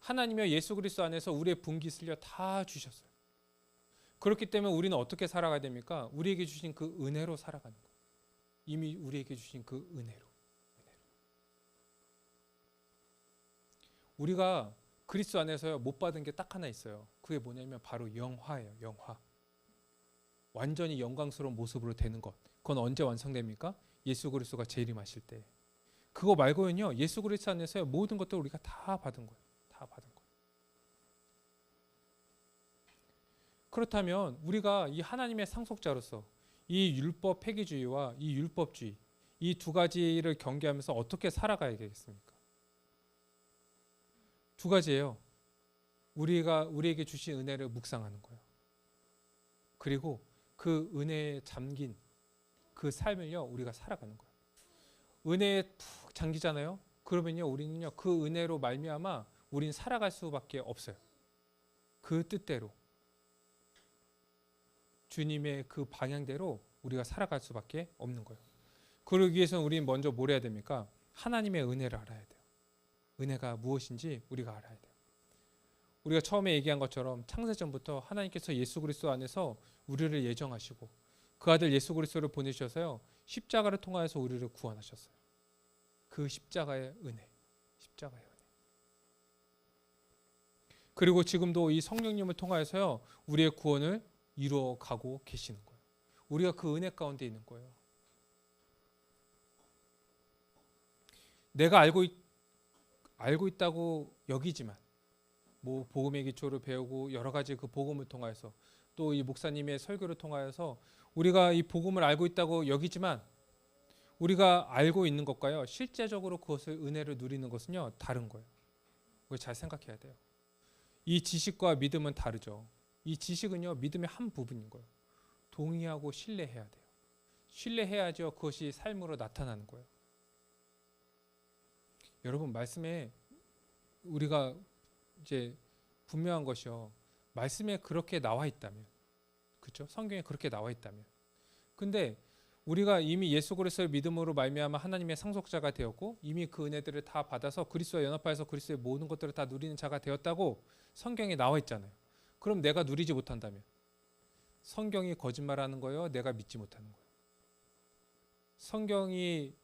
하나님이요 예수 그리스도 안에서 우리의 분깃을요 다 주셨어요. 그렇기 때문에 우리는 어떻게 살아가야 됩니까? 우리에게 주신 그 은혜로 살아가는 거예요. 이미 우리에게 주신 그 은혜로. 우리가 그리스도 안에서 못 받은 게 딱 하나 있어요. 그게 뭐냐면 바로 영화예요. 영화. 완전히 영광스러운 모습으로 되는 것. 그건 언제 완성됩니까? 예수 그리스도가 재림하실 때. 그거 말고는요. 예수 그리스도 안에서 모든 것들 우리가 다 받은 거예요. 다 받은 거예요. 그렇다면 우리가 이 하나님의 상속자로서 이 율법 폐기주의와 이 율법주의 이 두 가지를 경계하면서 어떻게 살아가야 되겠습니까? 두 가지예요. 우리에게 주신 은혜를 묵상하는 거예요. 그리고 그 은혜에 잠긴 그 삶을요, 우리가 살아가는 거예요. 은혜에 푹 잠기잖아요. 그러면요, 우리는요, 그 은혜로 말미암아 우리는 살아갈 수밖에 없어요. 그 뜻대로, 주님의 그 방향대로 우리가 살아갈 수밖에 없는 거예요. 그러기 위해서는 우리는 먼저 뭘 해야 됩니까? 하나님의 은혜를 알아야 돼요. 은혜가 무엇인지 우리가 알아야 돼요. 우리가 처음에 얘기한 것처럼 창세전부터 하나님께서 예수 그리스도 안에서 우리를 예정하시고 그 아들 예수 그리스도를 보내주셔서요, 십자가를 통하여서 우리를 구원하셨어요. 그 십자가의 은혜, 십자가의 은혜. 그리고 지금도 이 성령님을 통하여서요, 우리의 구원을 이루어가고 계시는 거예요. 우리가 그 은혜 가운데 있는 거예요. 내가 알고 있다고 여기지만, 뭐 복음의 기초를 배우고 여러 가지 그 복음을 통하여서 또 이 목사님의 설교를 통하여서 우리가 이 복음을 알고 있다고 여기지만, 우리가 알고 있는 것과요, 실제적으로 그것을 은혜를 누리는 것은요, 다른 거예요. 그걸 잘 생각해야 돼요. 이 지식과 믿음은 다르죠. 이 지식은요, 믿음의 한 부분인 거예요. 동의하고 신뢰해야 돼요. 신뢰해야죠, 그것이 삶으로 나타나는 거예요. 여러분, 말씀에 우리가 이제 분명한 것이요, 말씀에 그렇게 나와 있다면, 그렇죠? 성경에 그렇게 나와 있다면, 근데 우리가 이미 예수 그리스도의 믿음으로 말미암아 하나님의 상속자가 되었고 이미 그 은혜들을 다 받아서 그리스도와 연합하여서 그리스도의 모든 것들을 다 누리는 자가 되었다고 성경에 나와 있잖아요. 그럼 내가 누리지 못한다면 성경이 거짓말하는 거예요? 내가 믿지 못하는 거예요? 성경이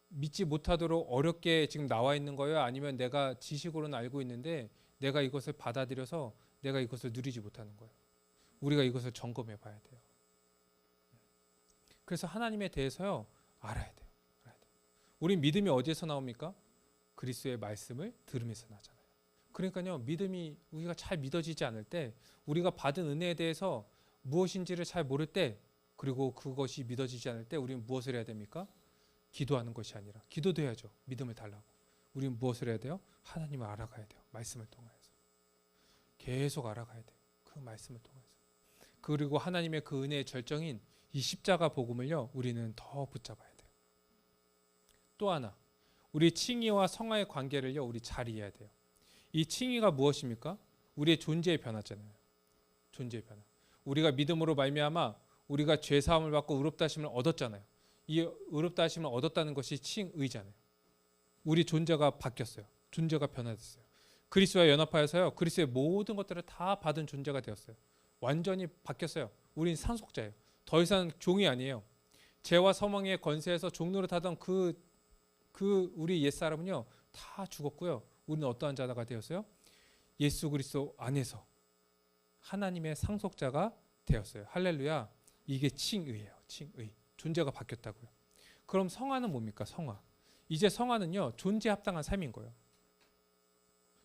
믿지 못하도록 어렵게 지금 나와 있는 거예요? 아니면 내가 지식으로는 알고 있는데 내가 이것을 받아들여서 내가 이것을 누리지 못하는 거예요? 우리가 이것을 점검해 봐야 돼요. 그래서 하나님에 대해서요, 알아야 돼요. 우린 믿음이 어디에서 나옵니까? 그리스도의 말씀을 들으면서 나잖아요. 그러니까요, 믿음이 우리가 잘 믿어지지 않을 때, 우리가 받은 은혜에 대해서 무엇인지를 잘 모를 때, 그리고 그것이 믿어지지 않을 때 우리는 무엇을 해야 됩니까? 기도하는 것이 아니라, 기도도 해야죠. 믿음을 달라고. 우리는 무엇을 해야 돼요? 하나님을 알아가야 돼요. 말씀을 통해서. 계속 알아가야 돼요. 그 말씀을 통해서. 그리고 하나님의 그 은혜의 절정인 이 십자가 복음을요, 우리는 더 붙잡아야 돼요. 또 하나, 우리 칭의와 성화의 관계를요, 우리 잘 이해해야 돼요. 이 칭의가 무엇입니까? 우리의 존재의 변화잖아요. 존재의 변화. 우리가 믿음으로 말미암아 우리가 죄 사함을 받고 의롭다 하심을 얻었잖아요. 이 의롭다 하심을 얻었다는 것이 칭의잖아요. 우리 존재가 바뀌었어요. 존재가 변화됐어요. 그리스도와 연합하여서요, 그리스도의 모든 것들을 다 받은 존재가 되었어요. 완전히 바뀌었어요. 우린 상속자예요. 더 이상 종이 아니에요. 죄와 사망의 권세에서 종노릇 하던 그 우리 옛사람은요, 다 죽었고요. 우리는 어떠한 자가 되었어요? 예수 그리스도 안에서 하나님의 상속자가 되었어요. 할렐루야. 이게 칭의예요. 칭의. 존재가 바뀌었다고요. 그럼 성화는 뭡니까? 성화. 이제 성화는요, 존재 합당한 삶인 거예요.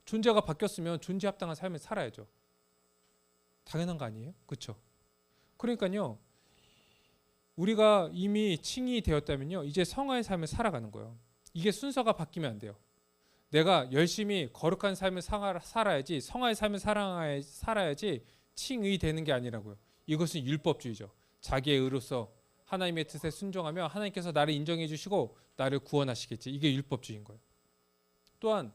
존재가 바뀌었으면 존재 합당한 삶을 살아야죠. 당연한 거 아니에요? 그렇죠? 그러니까요, 우리가 이미 칭이 되었다면요, 이제 성화의 삶을 살아가는 거예요. 이게 순서가 바뀌면 안 돼요. 내가 열심히 거룩한 삶을 살아야지, 성화의 삶을 살아야지 칭의 되는 게 아니라고요. 이것은 율법주의죠. 자기의 의로서 하나님의 뜻에 순종하며 하나님께서 나를 인정해 주시고 나를 구원하시겠지. 이게 율법주의인 거예요. 또한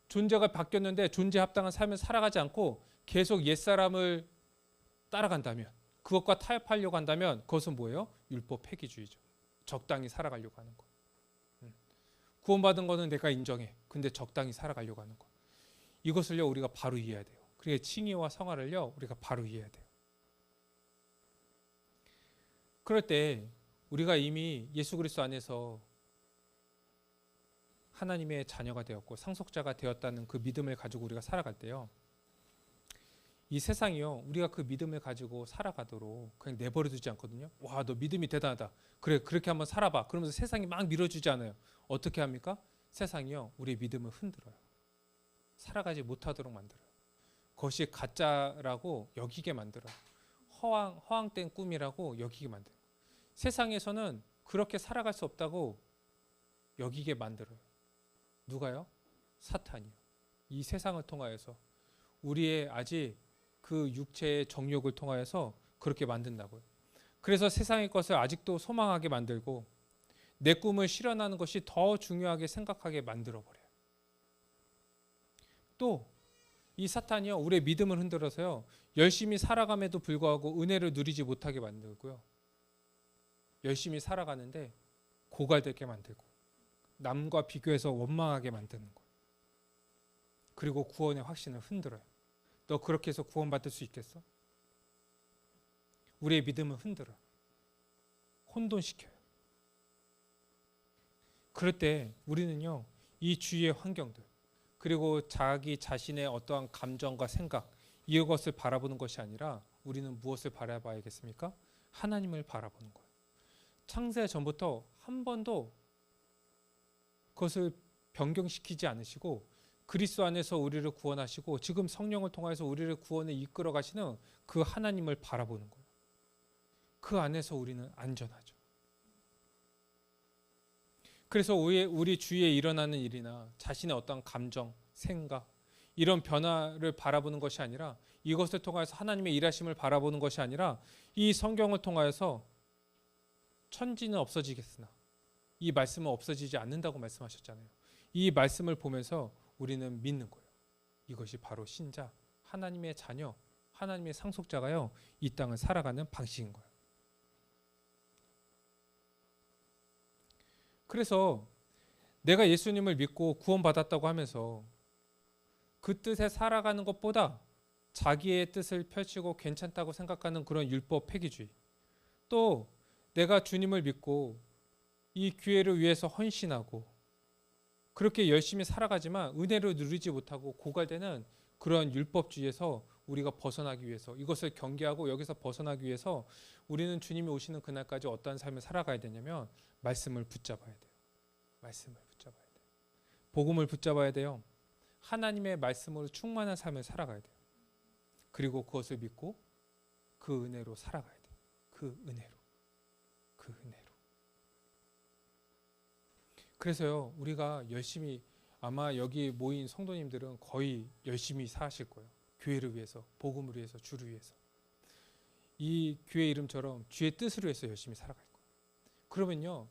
존재가 바뀌었는데 존재 합당한 삶을 살아가지 않고 계속 옛사람을 따라간다면, 그것과 타협하려고 한다면 그것은 뭐예요? 율법 폐기주의죠. 적당히 살아가려고 하는 거. 구원받은 거는 내가 인정해. 근데 적당히 살아가려고 하는 거. 이것을요, 우리가 바로 이해해야 돼요. 그리고 칭의와 성화를요, 우리가 바로 이해해야 돼요. 그럴 때 우리가 이미 예수 그리스도 안에서 하나님의 자녀가 되었고 상속자가 되었다는 그 믿음을 가지고 우리가 살아갈 때요, 이 세상이요, 우리가 그 믿음을 가지고 살아가도록 그냥 내버려두지 않거든요. 와, 너 믿음이 대단하다. 그래, 그렇게 한번 살아봐. 그러면서 세상이 막 밀어주지 않아요. 어떻게 합니까? 세상이요, 우리의 믿음을 흔들어요. 살아가지 못하도록 만들어요. 그것이 가짜라고 여기게 만들어요. 허황된 꿈이라고 여기게 만들어요. 세상에서는 그렇게 살아갈 수 없다고 여기게 만들어요. 누가요? 사탄이요. 이 세상을 통하여서 우리의 아직 그 육체의 정욕을 통하여서 그렇게 만든다고요. 그래서 세상의 것을 아직도 소망하게 만들고 내 꿈을 실현하는 것이 더 중요하게 생각하게 만들어버려요. 또 이 사탄이요, 우리의 믿음을 흔들어서요, 열심히 살아감에도 불구하고 은혜를 누리지 못하게 만들고요, 열심히 살아가는데 고갈되게 만들고 남과 비교해서 원망하게 만드는 거예요. 그리고 구원의 확신을 흔들어요. 너 그렇게 해서 구원받을 수 있겠어? 우리의 믿음을 흔들어요. 혼돈시켜요. 그럴 때 우리는요, 이 주위의 환경들, 그리고 자기 자신의 어떠한 감정과 생각, 이것을 바라보는 것이 아니라 우리는 무엇을 바라봐야겠습니까? 하나님을 바라보는 거예요. 창세 전부터 한 번도 그것을 변경시키지 않으시고 그리스도 안에서 우리를 구원하시고 지금 성령을 통해서 우리를 구원에 이끌어 가시는 그 하나님을 바라보는 거예요. 그 안에서 우리는 안전하죠. 그래서 우리 주위에 일어나는 일이나 자신의 어떤 감정, 생각, 이런 변화를 바라보는 것이 아니라, 이것을 통해서 하나님의 일하심을 바라보는 것이 아니라, 이 성경을 통하여서 천지는 없어지겠으나 이 말씀은 없어지지 않는다고 말씀하셨잖아요. 이 말씀을 보면서 우리는 믿는 거예요. 이것이 바로 신자, 하나님의 자녀, 하나님의 상속자가요, 이 땅을 살아가는 방식인 거예요. 그래서 내가 예수님을 믿고 구원받았다고 하면서 그 뜻에 살아가는 것보다 자기의 뜻을 펼치고 괜찮다고 생각하는 그런 율법 폐기주의, 또 내가 주님을 믿고 이 기회를 위해서 헌신하고 그렇게 열심히 살아가지만 은혜를 누리지 못하고 고갈되는 그런 율법주의에서 우리가 벗어나기 위해서, 이것을 경계하고 여기서 벗어나기 위해서 우리는 주님이 오시는 그날까지 어떠한 삶을 살아가야 되냐면 말씀을 붙잡아야 돼요. 말씀을 붙잡아야 돼요. 복음을 붙잡아야 돼요. 하나님의 말씀으로 충만한 삶을 살아가야 돼요. 그리고 그것을 믿고 그 은혜로 살아가야 돼요. 그 은혜로. 그 은혜로. 그래서요, 우리가 열심히, 아마 여기 모인 성도님들은 거의 열심히 사실 거예요. 교회를 위해서, 복음을 위해서, 주를 위해서. 이 교회 이름처럼 주의 뜻을 위해서 열심히 살아갈 거예요. 그러면요,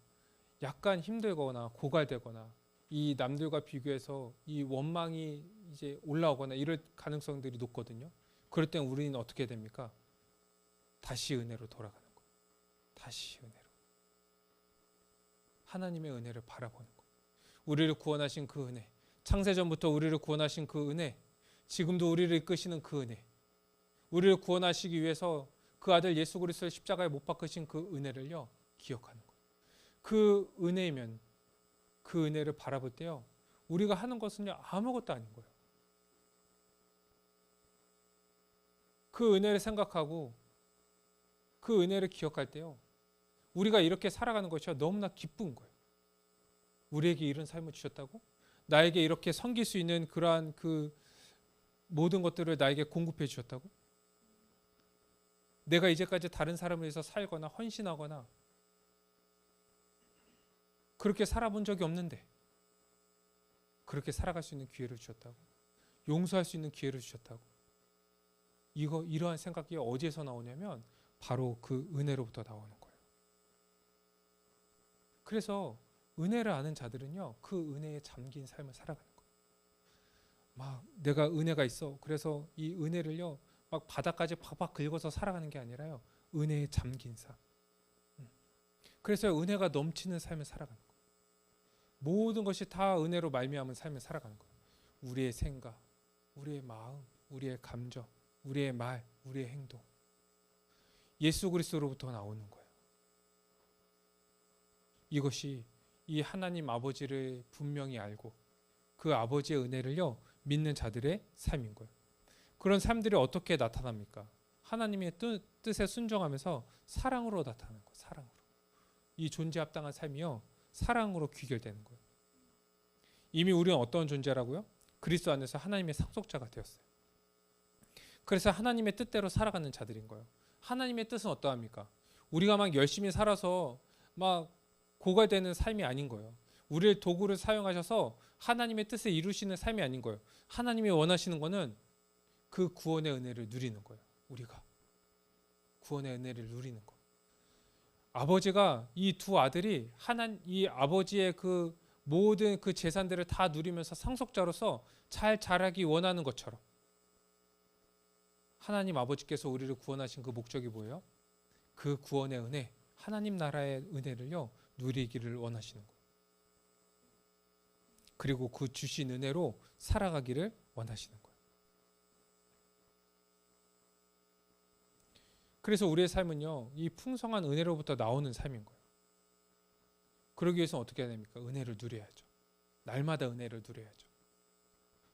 약간 힘들거나 고갈되거나 이 남들과 비교해서 이 원망이 이제 올라오거나 이럴 가능성들이 높거든요. 그럴 땐 우리는 어떻게 됩니까? 다시 은혜로 돌아가는 거예요. 다시 은혜로. 하나님의 은혜를 바라보는 거예요. 우리를 구원하신 그 은혜, 창세전부터 우리를 구원하신 그 은혜, 지금도 우리를 이끄시는 그 은혜, 우리를 구원하시기 위해서 그 아들 예수 그리스도를 십자가에 못 박으신 그 은혜를요, 기억하는 거예요. 그 은혜면, 그 은혜를 바라볼 때요, 우리가 하는 것은요, 아무것도 아닌 거예요. 그 은혜를 생각하고 그 은혜를 기억할 때요, 우리가 이렇게 살아가는 것이 너무나 기쁜 거예요. 우리에게 이런 삶을 주셨다고? 나에게 이렇게 섬길 수 있는 그러한 그 모든 것들을 나에게 공급해 주셨다고? 내가 이제까지 다른 사람을 위해서 살거나 헌신하거나 그렇게 살아본 적이 없는데 그렇게 살아갈 수 있는 기회를 주셨다고? 용서할 수 있는 기회를 주셨다고? 이러한 생각이 어디에서 나오냐면 바로 그 은혜로부터 나오는 거예요. 그래서 은혜를 아는 자들은요, 그 은혜에 잠긴 삶을 살아가는 거예요. 막 내가 은혜가 있어, 그래서 이 은혜를요 막 바닥까지 팍팍 긁어서 살아가는 게 아니라요, 은혜에 잠긴 삶. 그래서 은혜가 넘치는 삶을 살아가는 거예요. 모든 것이 다 은혜로 말미암은 삶을 살아가는 거예요. 우리의 생각, 우리의 마음, 우리의 감정, 우리의 말, 우리의 행동, 예수 그리스도로부터 나오는 거예요. 이것이 이 하나님 아버지를 분명히 알고 그 아버지의 은혜를요 믿는 자들의 삶인 거예요. 그런 삶들이 어떻게 나타납니까? 하나님의 뜻에 순종하면서 사랑으로 나타나는 거예요. 사랑으로. 이 존재 합당한 삶이요, 사랑으로 귀결되는 거예요. 이미 우리는 어떤 존재라고요? 그리스도 안에서 하나님의 상속자가 되었어요. 그래서 하나님의 뜻대로 살아가는 자들인 거예요. 하나님의 뜻은 어떠합니까? 우리가 막 열심히 살아서 막 고갈되는 삶이 아닌 거예요. 우리를 도구를 사용하셔서 하나님의 뜻을 이루시는 삶이 아닌 거예요. 하나님이 원하시는 거는 그 구원의 은혜를 누리는 거예요. 우리가 구원의 은혜를 누리는 거. 아버지가 이 두 아들이 이 아버지의 그 모든 그 재산들을 다 누리면서 상속자로서 잘 자라기 원하는 것처럼 하나님 아버지께서 우리를 구원하신 그 목적이 뭐예요? 그 구원의 은혜, 하나님 나라의 은혜를요 누리기를 원하시는 거예요. 그리고 그 주신 은혜로 살아가기를 원하시는 거예요. 그래서 우리의 삶은요 이 풍성한 은혜로부터 나오는 삶인 거예요. 그러기 위해서는 어떻게 해야 됩니까? 은혜를 누려야죠. 날마다 은혜를 누려야죠.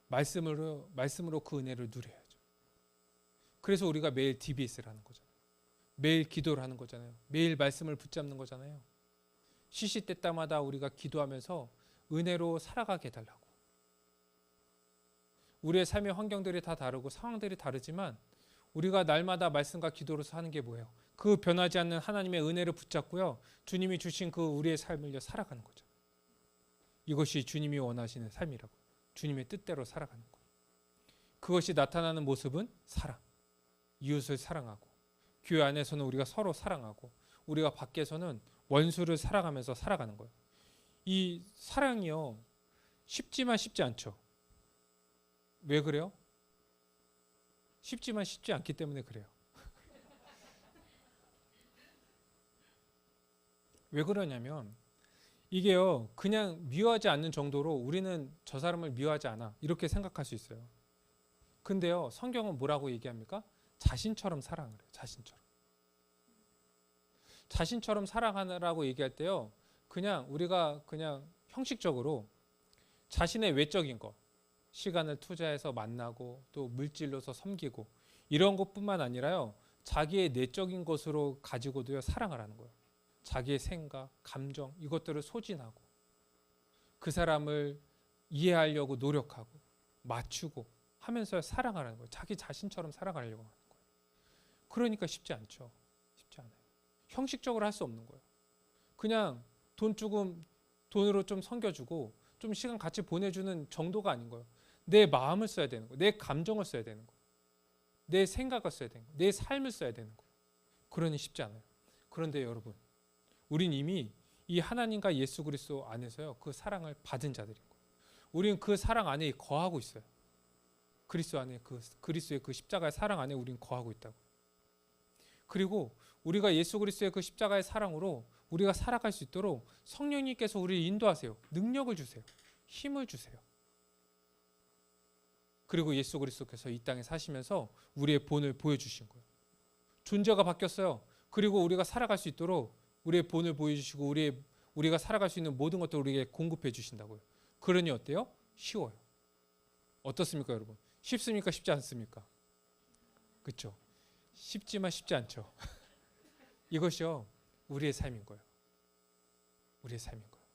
말씀으로 그 은혜를 누려야죠. 그래서 우리가 매일 DBS를 하는 거잖아요. 매일 기도를 하는 거잖아요. 매일 말씀을 붙잡는 거잖아요. 시시때때마다 우리가 기도하면서 은혜로 살아가게 해달라고. 우리의 삶의 환경들이 다 다르고 상황들이 다르지만 우리가 날마다 말씀과 기도로서 하는 게 뭐예요? 그 변하지 않는 하나님의 은혜를 붙잡고요. 주님이 주신 그 우리의 삶을 살아가는 거죠. 이것이 주님이 원하시는 삶이라고. 주님의 뜻대로 살아가는 거예요. 그것이 나타나는 모습은 사랑. 이웃을 사랑하고 교회 안에서는 우리가 서로 사랑하고 우리가 밖에서는 원수를 사랑하면서 살아가는 거예요. 이 사랑이요. 쉽지만 쉽지 않죠. 왜 그래요? 쉽지만 쉽지 않기 때문에 그래요. 왜 그러냐면 이게요. 그냥 미워하지 않는 정도로 우리는 저 사람을 미워하지 않아. 이렇게 생각할 수 있어요. 근데요. 성경은 뭐라고 얘기합니까? 자신처럼 사랑을 해요. 자신처럼 사랑하라고 얘기할 때요. 그냥 우리가 그냥 형식적으로 자신의 외적인 것, 시간을 투자해서 만나고 또 물질로서 섬기고 이런 것뿐만 아니라요. 자기의 내적인 것으로 가지고도요. 사랑을 하는 거예요. 자기의 생각, 감정 이것들을 소진하고 그 사람을 이해하려고 노력하고 맞추고 하면서 사랑하는 거예요. 자기 자신처럼 살아가려고 하는 거예요. 그러니까 쉽지 않죠. 쉽지 않아요. 형식적으로 할 수 없는 거예요. 그냥 돈으로 좀 섬겨주고 좀 시간 같이 보내주는 정도가 아닌 거예요. 내 마음을 써야 되는 거예요. 내 감정을 써야 되는 거예요. 내 생각을 써야 되는 거예요. 내 삶을 써야 되는 거예요. 그러니 쉽지 않아요. 그런데 여러분, 우린 이미 이 하나님과 예수 그리스도 안에서요. 그 사랑을 받은 자들인 거예요. 우리는 그 사랑 안에 거하고 있어요. 그리스도 안에 그리스도의 그 십자가의 사랑 안에 우리는 거하고 있다고. 그리고 우리가 예수 그리스도의 그 십자가의 사랑으로 우리가 살아갈 수 있도록 성령님께서 우리를 인도하세요. 능력을 주세요. 힘을 주세요. 그리고 예수 그리스도께서 이 땅에 사시면서 우리의 본을 보여주신 거예요. 존재가 바뀌었어요. 그리고 우리가 살아갈 수 있도록 우리의 본을 보여주시고 우리가 살아갈 수 있는 모든 것들을 우리에게 공급해 주신다고요. 그러니 어때요? 쉬워요. 어떻습니까, 여러분? 쉽습니까? 쉽지 않습니까? 그렇죠? 쉽지만 쉽지 않죠. 이것이요. 우리의 삶인 거예요. 우리의 삶인 거예요.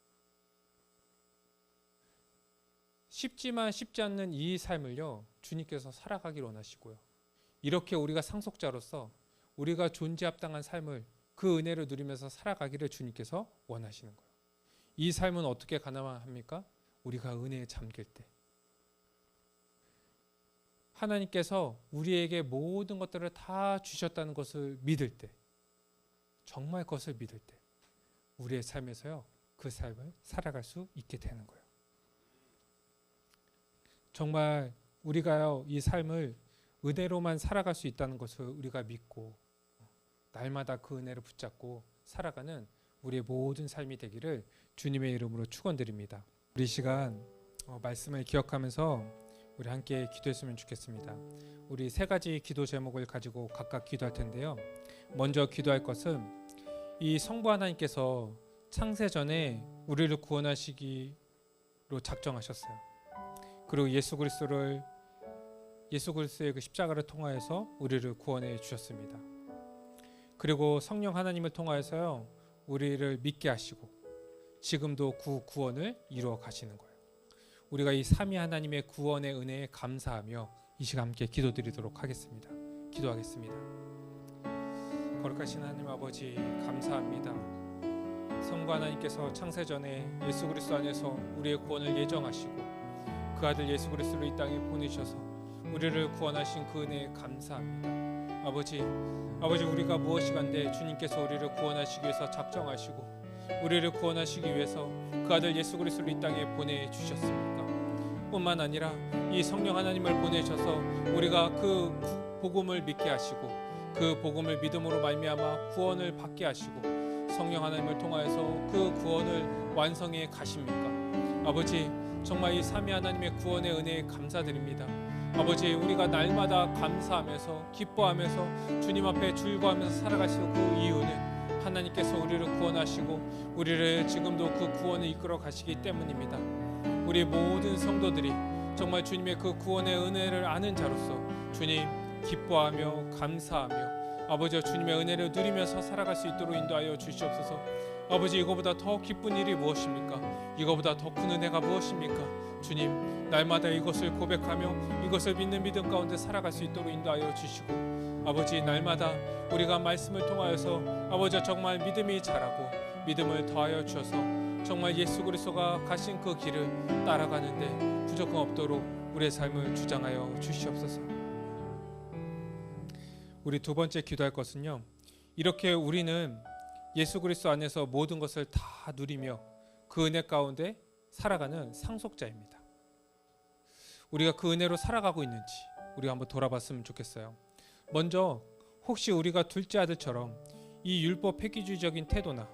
쉽지만 쉽지 않는 이 삶을요. 주님께서 살아가기를 원하시고요. 이렇게 우리가 상속자로서 우리가 존재 합당한 삶을 그 은혜를 누리면서 살아가기를 주님께서 원하시는 거예요. 이 삶은 어떻게 가능합니까? 우리가 은혜에 잠길 때. 하나님께서 우리에게 모든 것들을 다 주셨다는 것을 믿을 때, 정말 그것을 믿을 때 우리의 삶에서요. 그 삶을 살아갈 수 있게 되는 거예요. 정말 우리가요. 이 삶을 은혜로만 살아갈 수 있다는 것을 우리가 믿고 날마다 그 은혜를 붙잡고 살아가는 우리의 모든 삶이 되기를 주님의 이름으로 축원드립니다. 우리 시간 말씀을 기억하면서 우리 함께 기도했으면 좋겠습니다. 우리 세 가지 기도 제목을 가지고 각각 기도할 텐데요. 먼저 기도할 것은 이 성부 하나님께서 창세 전에 우리를 구원하시기로 작정하셨어요. 그리고 예수 그리스도의 그 십자가를 통하여서 우리를 구원해 주셨습니다. 그리고 성령 하나님을 통하여서요. 우리를 믿게 하시고 지금도 그 구원을 이루어 가시는 거예요. 우리가 이 삼위 하나님의 구원의 은혜에 감사하며 이 시간 함께 기도드리도록 하겠습니다. 기도하겠습니다. 거룩하신 하나님 아버지 감사합니다. 성부 하나님께서 창세전에 예수 그리스도 안에서 우리의 구원을 예정하시고 그 아들 예수 그리스도를 이 땅에 보내셔서 우리를 구원하신 그 은혜에 감사합니다. 아버지 우리가 무엇이간데 주님께서 우리를 구원하시기 위해서 작정하시고 우리를 구원하시기 위해서 그 아들 예수 그리스도를 이 땅에 보내주셨습니까? 뿐만 아니라 이 성령 하나님을 보내셔서 우리가 그 복음을 믿게 하시고 그 복음을 믿음으로 말미암아 구원을 받게 하시고 성령 하나님을 통하여서 그 구원을 완성해 가십니까? 아버지 정말 이 삼위 하나님의 구원의 은혜에 감사드립니다. 아버지 우리가 날마다 감사하면서 기뻐하면서 주님 앞에 즐거워하면서 살아가시는 그 이유는 하나님께서 우리를 구원하시고 우리를 지금도 그 구원을 이끌어 가시기 때문입니다. 우리 모든 성도들이 정말 주님의 그 구원의 은혜를 아는 자로서 주님 기뻐하며 감사하며 아버지 주님의 은혜를 누리면서 살아갈 수 있도록 인도하여 주시옵소서. 아버지 이거보다 더 기쁜 일이 무엇입니까? 이거보다 더 큰 은혜가 무엇입니까? 주님 날마다 이것을 고백하며 이것을 믿는 믿음 가운데 살아갈 수 있도록 인도하여 주시고 아버지 날마다 우리가 말씀을 통하여서 아버지 정말 믿음이 자라고 믿음을 더하여 주셔서 정말 예수 그리스도가 가신 그 길을 따라가는데 부족함 없도록 우리의 삶을 주장하여 주시옵소서. 우리 두 번째 기도할 것은요, 이렇게 우리는 예수 그리스도 안에서 모든 것을 다 누리며 그 은혜 가운데 살아가는 상속자입니다. 우리가 그 은혜로 살아가고 있는지 우리가 한번 돌아봤으면 좋겠어요. 먼저 혹시 우리가 둘째 아들처럼 이 율법 폐기주의적인 태도나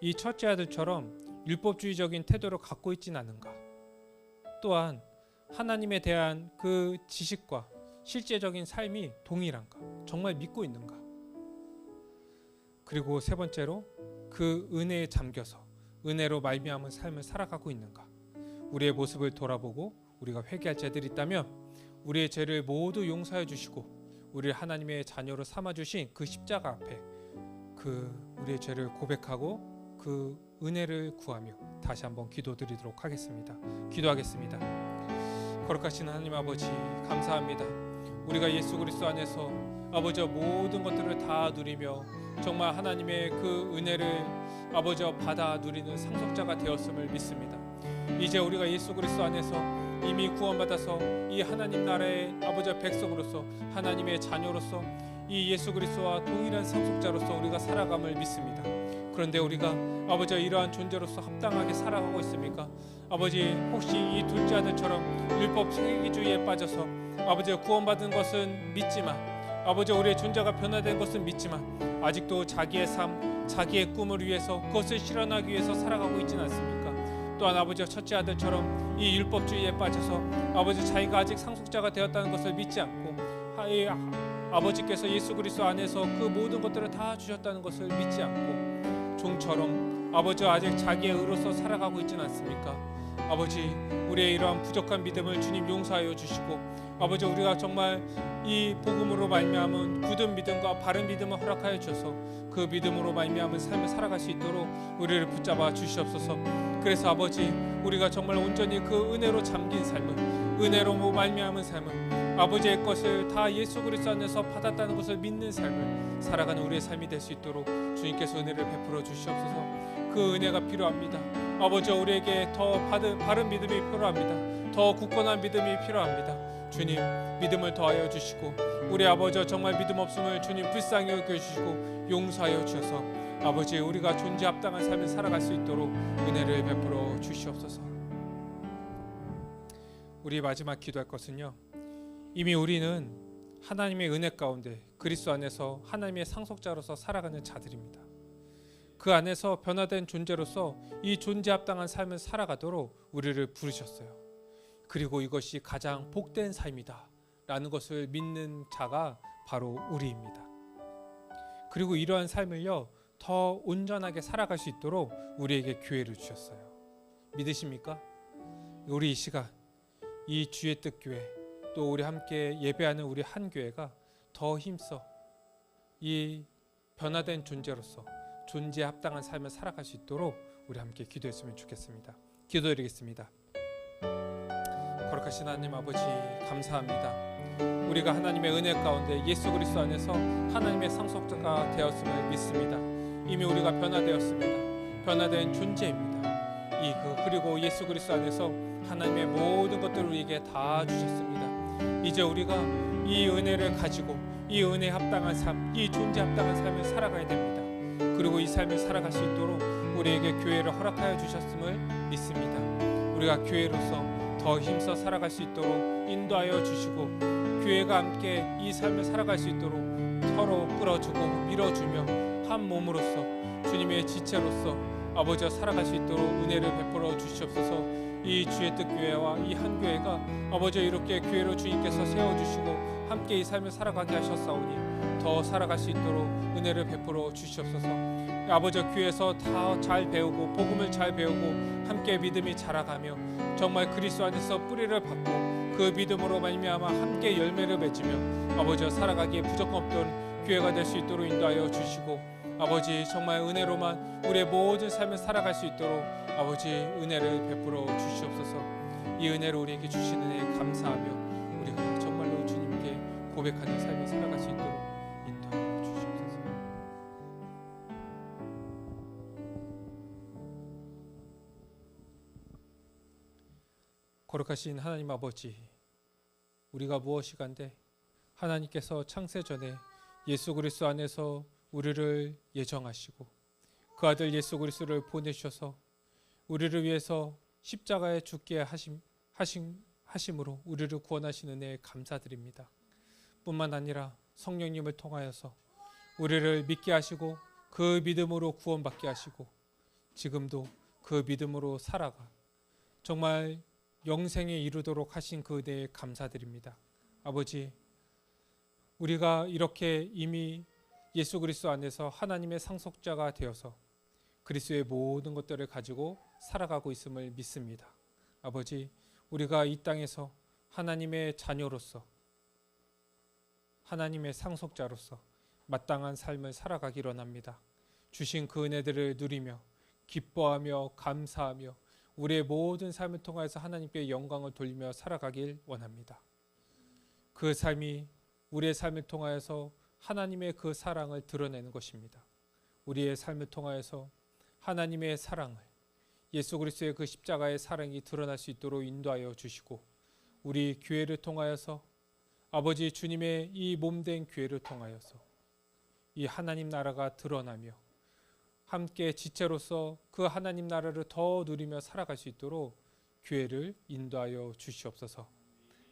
이 첫째 아들처럼 율법주의적인 태도를 갖고 있진 않은가? 또한 하나님에 대한 그 지식과 실제적인 삶이 동일한가? 정말 믿고 있는가? 그리고 세 번째로 그 은혜에 잠겨서 은혜로 말미암은 삶을 살아가고 있는가? 우리의 모습을 돌아보고 우리가 회개할 자들이 있다면 우리의 죄를 모두 용서해 주시고 우리를 하나님의 자녀로 삼아주신 그 십자가 앞에 그 우리의 죄를 고백하고 그 은혜를 구하며 다시 한번 기도드리도록 하겠습니다. 기도하겠습니다. 거룩하신 하나님 아버지 감사합니다. 우리가 예수 그리스도 안에서 아버지 모든 것들을 다 누리며 정말 하나님의 그 은혜를 아버지 받아 누리는 상속자가 되었음을 믿습니다. 이제 우리가 예수 그리스도 안에서 이미 구원받아서 이 하나님 나라의 아버지 백성으로서 하나님의 자녀로서 이 예수 그리스도와 동일한 상속자로서 우리가 살아감을 믿습니다. 그런데 우리가 아버지 이러한 존재로서 합당하게 살아가고 있습니까? 아버지 혹시 이 둘째 아들처럼 율법 폐기주의에 빠져서 아버지 구원받은 것은 믿지만 아버지 우리의 존재가 변화된 것은 믿지만 아직도 자기의 삶, 자기의 꿈을 위해서 그것을 실현하기 위해서 살아가고 있지는 않습니까? 또한 아버지와 첫째 아들처럼 이 율법주의에 빠져서 아버지 자기가 아직 상속자가 되었다는 것을 믿지 않고 아버지께서 예수 그리스도 안에서 그 모든 것들을 다 주셨다는 것을 믿지 않고 종처럼 아버지와 아직 자기의 의로서 살아가고 있지는 않습니까? 아버지 우리의 이러한 부족한 믿음을 주님 용서하여 주시고 아버지 우리가 정말 이 복음으로 말미암은 굳은 믿음과 바른 믿음을 허락하여 주셔서 그 믿음으로 말미암은 삶을 살아갈 수 있도록 우리를 붙잡아 주시옵소서. 그래서 아버지 우리가 정말 온전히 그 은혜로 잠긴 삶을 은혜로 말미암은 삶을 아버지의 것을 다 예수 그리스도 안에서 받았다는 것을 믿는 삶을 살아가는 우리의 삶이 될 수 있도록 주님께서 은혜를 베풀어 주시옵소서. 그 은혜가 필요합니다. 아버지 우리에게 더 바른 믿음이 필요합니다. 더 굳건한 믿음이 필요합니다. 주님 믿음을 더하여 주시고 우리 아버지 정말 믿음 없음을 주님 불쌍히 여겨주시고 용서하여 주셔서 아버지 우리가 존재 합당한 삶을 살아갈 수 있도록 은혜를 베풀어 주시옵소서. 우리 마지막 기도할 것은요, 이미 우리는 하나님의 은혜 가운데 그리스도 안에서 하나님의 상속자로서 살아가는 자들입니다. 그 안에서 변화된 존재로서 이 존재 합당한 삶을 살아가도록 우리를 부르셨어요. 그리고 이것이 가장 복된 삶이다 라는 것을 믿는 자가 바로 우리입니다. 그리고 이러한 삶을요 더 온전하게 살아갈 수 있도록 우리에게 기회를 주셨어요. 믿으십니까? 우리 이 시간 이 주의 뜻 교회 또 우리 함께 예배하는 우리 한 교회가 더 힘써 이 변화된 존재로서 존재에 합당한 삶을 살아갈 수 있도록 우리 함께 기도했으면 좋겠습니다. 기도드리겠습니다. 거룩하신 하나님 아버지 감사합니다. 우리가 하나님의 은혜 가운데 예수 그리스도 안에서 하나님의 상속자가 되었음을 믿습니다. 이미 우리가 변화되었습니다. 변화된 존재입니다. 그리고 예수 그리스도 안에서 하나님의 모든 것들을 우리에게 다 주셨습니다. 이제 우리가 이 은혜를 가지고 이 은혜에 합당한 삶, 이 존재 합당한 삶을 살아가야 됩니다. 그리고 이 삶을 살아갈 수 있도록 우리에게 교회를 허락하여 주셨음을 믿습니다. 우리가 교회로서 더 힘써 살아갈 수 있도록 인도하여 주시고, 교회가 함께 이 삶을 살아갈 수 있도록 서로 끌어주고 밀어주며 한 몸으로서 주님의 지체로서 아버지와 살아갈 수 있도록 은혜를 베풀어 주시옵소서. 이 주의 뜻 교회와 이 한 교회가 아버지 이렇게 교회로 주님께서 세워주시고 함께 이 삶을 살아가게 하셨사오니 더 살아갈 수 있도록 은혜를 베풀어 주시옵소서. 아버지 교회에서 다 잘 배우고 복음을 잘 배우고 함께 믿음이 자라가며 정말 그리스도 안에서 뿌리를 받고 그 믿음으로 말미암아 함께 열매를 맺으며 아버지와 살아가기에 부족함 없던 교회가 될 수 있도록 인도하여 주시고, 아버지 정말 은혜로만 우리의 모든 삶을 살아갈 수 있도록 아버지 은혜를 베풀어 주시옵소서. 이 은혜를 우리에게 주시는 은혜에 감사하며 우리가 정말로 주님께 고백하는 삶을 살아갈 수 있도록 인도하여 주시옵소서. 거룩하신 하나님 아버지, 우리가 무엇이간데 하나님께서 창세전에 예수 그리스도 안에서 우리를 예정하시고 그 아들 예수 그리스도를 보내주셔서 우리를 위해서 십자가에 죽게 하심으로 우리를 구원하시는 은혜에 감사드립니다. 뿐만 아니라 성령님을 통하여서 우리를 믿게 하시고 그 믿음으로 구원받게 하시고 지금도 그 믿음으로 살아가 정말 영생에 이르도록 하신 그 은혜에 감사드립니다. 아버지, 우리가 이렇게 이미 예수 그리스도 안에서 하나님의 상속자가 되어서 그리스도의 모든 것들을 가지고 살아가고 있음을 믿습니다. 아버지, 우리가 이 땅에서 하나님의 자녀로서 하나님의 상속자로서 마땅한 삶을 살아가기로 합니다. 주신 그 은혜들을 누리며 기뻐하며 감사하며 우리의 모든 삶을 통해서 하나님께 영광을 돌리며 살아가길 원합니다. 그 삶이 우리의 삶을 통하여서 하나님의 그 사랑을 드러내는 것입니다. 우리의 삶을 통하여서 하나님의 사랑을, 예수 그리스도의 그 십자가의 사랑이 드러날 수 있도록 인도하여 주시고, 우리 교회를 통하여서 아버지 주님의 이 몸된 교회를 통하여서 이 하나님 나라가 드러나며 함께 지체로서 그 하나님 나라를 더 누리며 살아갈 수 있도록 교회를 인도하여 주시옵소서.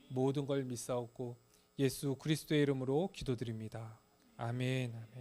모든 걸 믿사옵고 예수 그리스도의 이름으로 기도드립니다. 아멘. 아멘.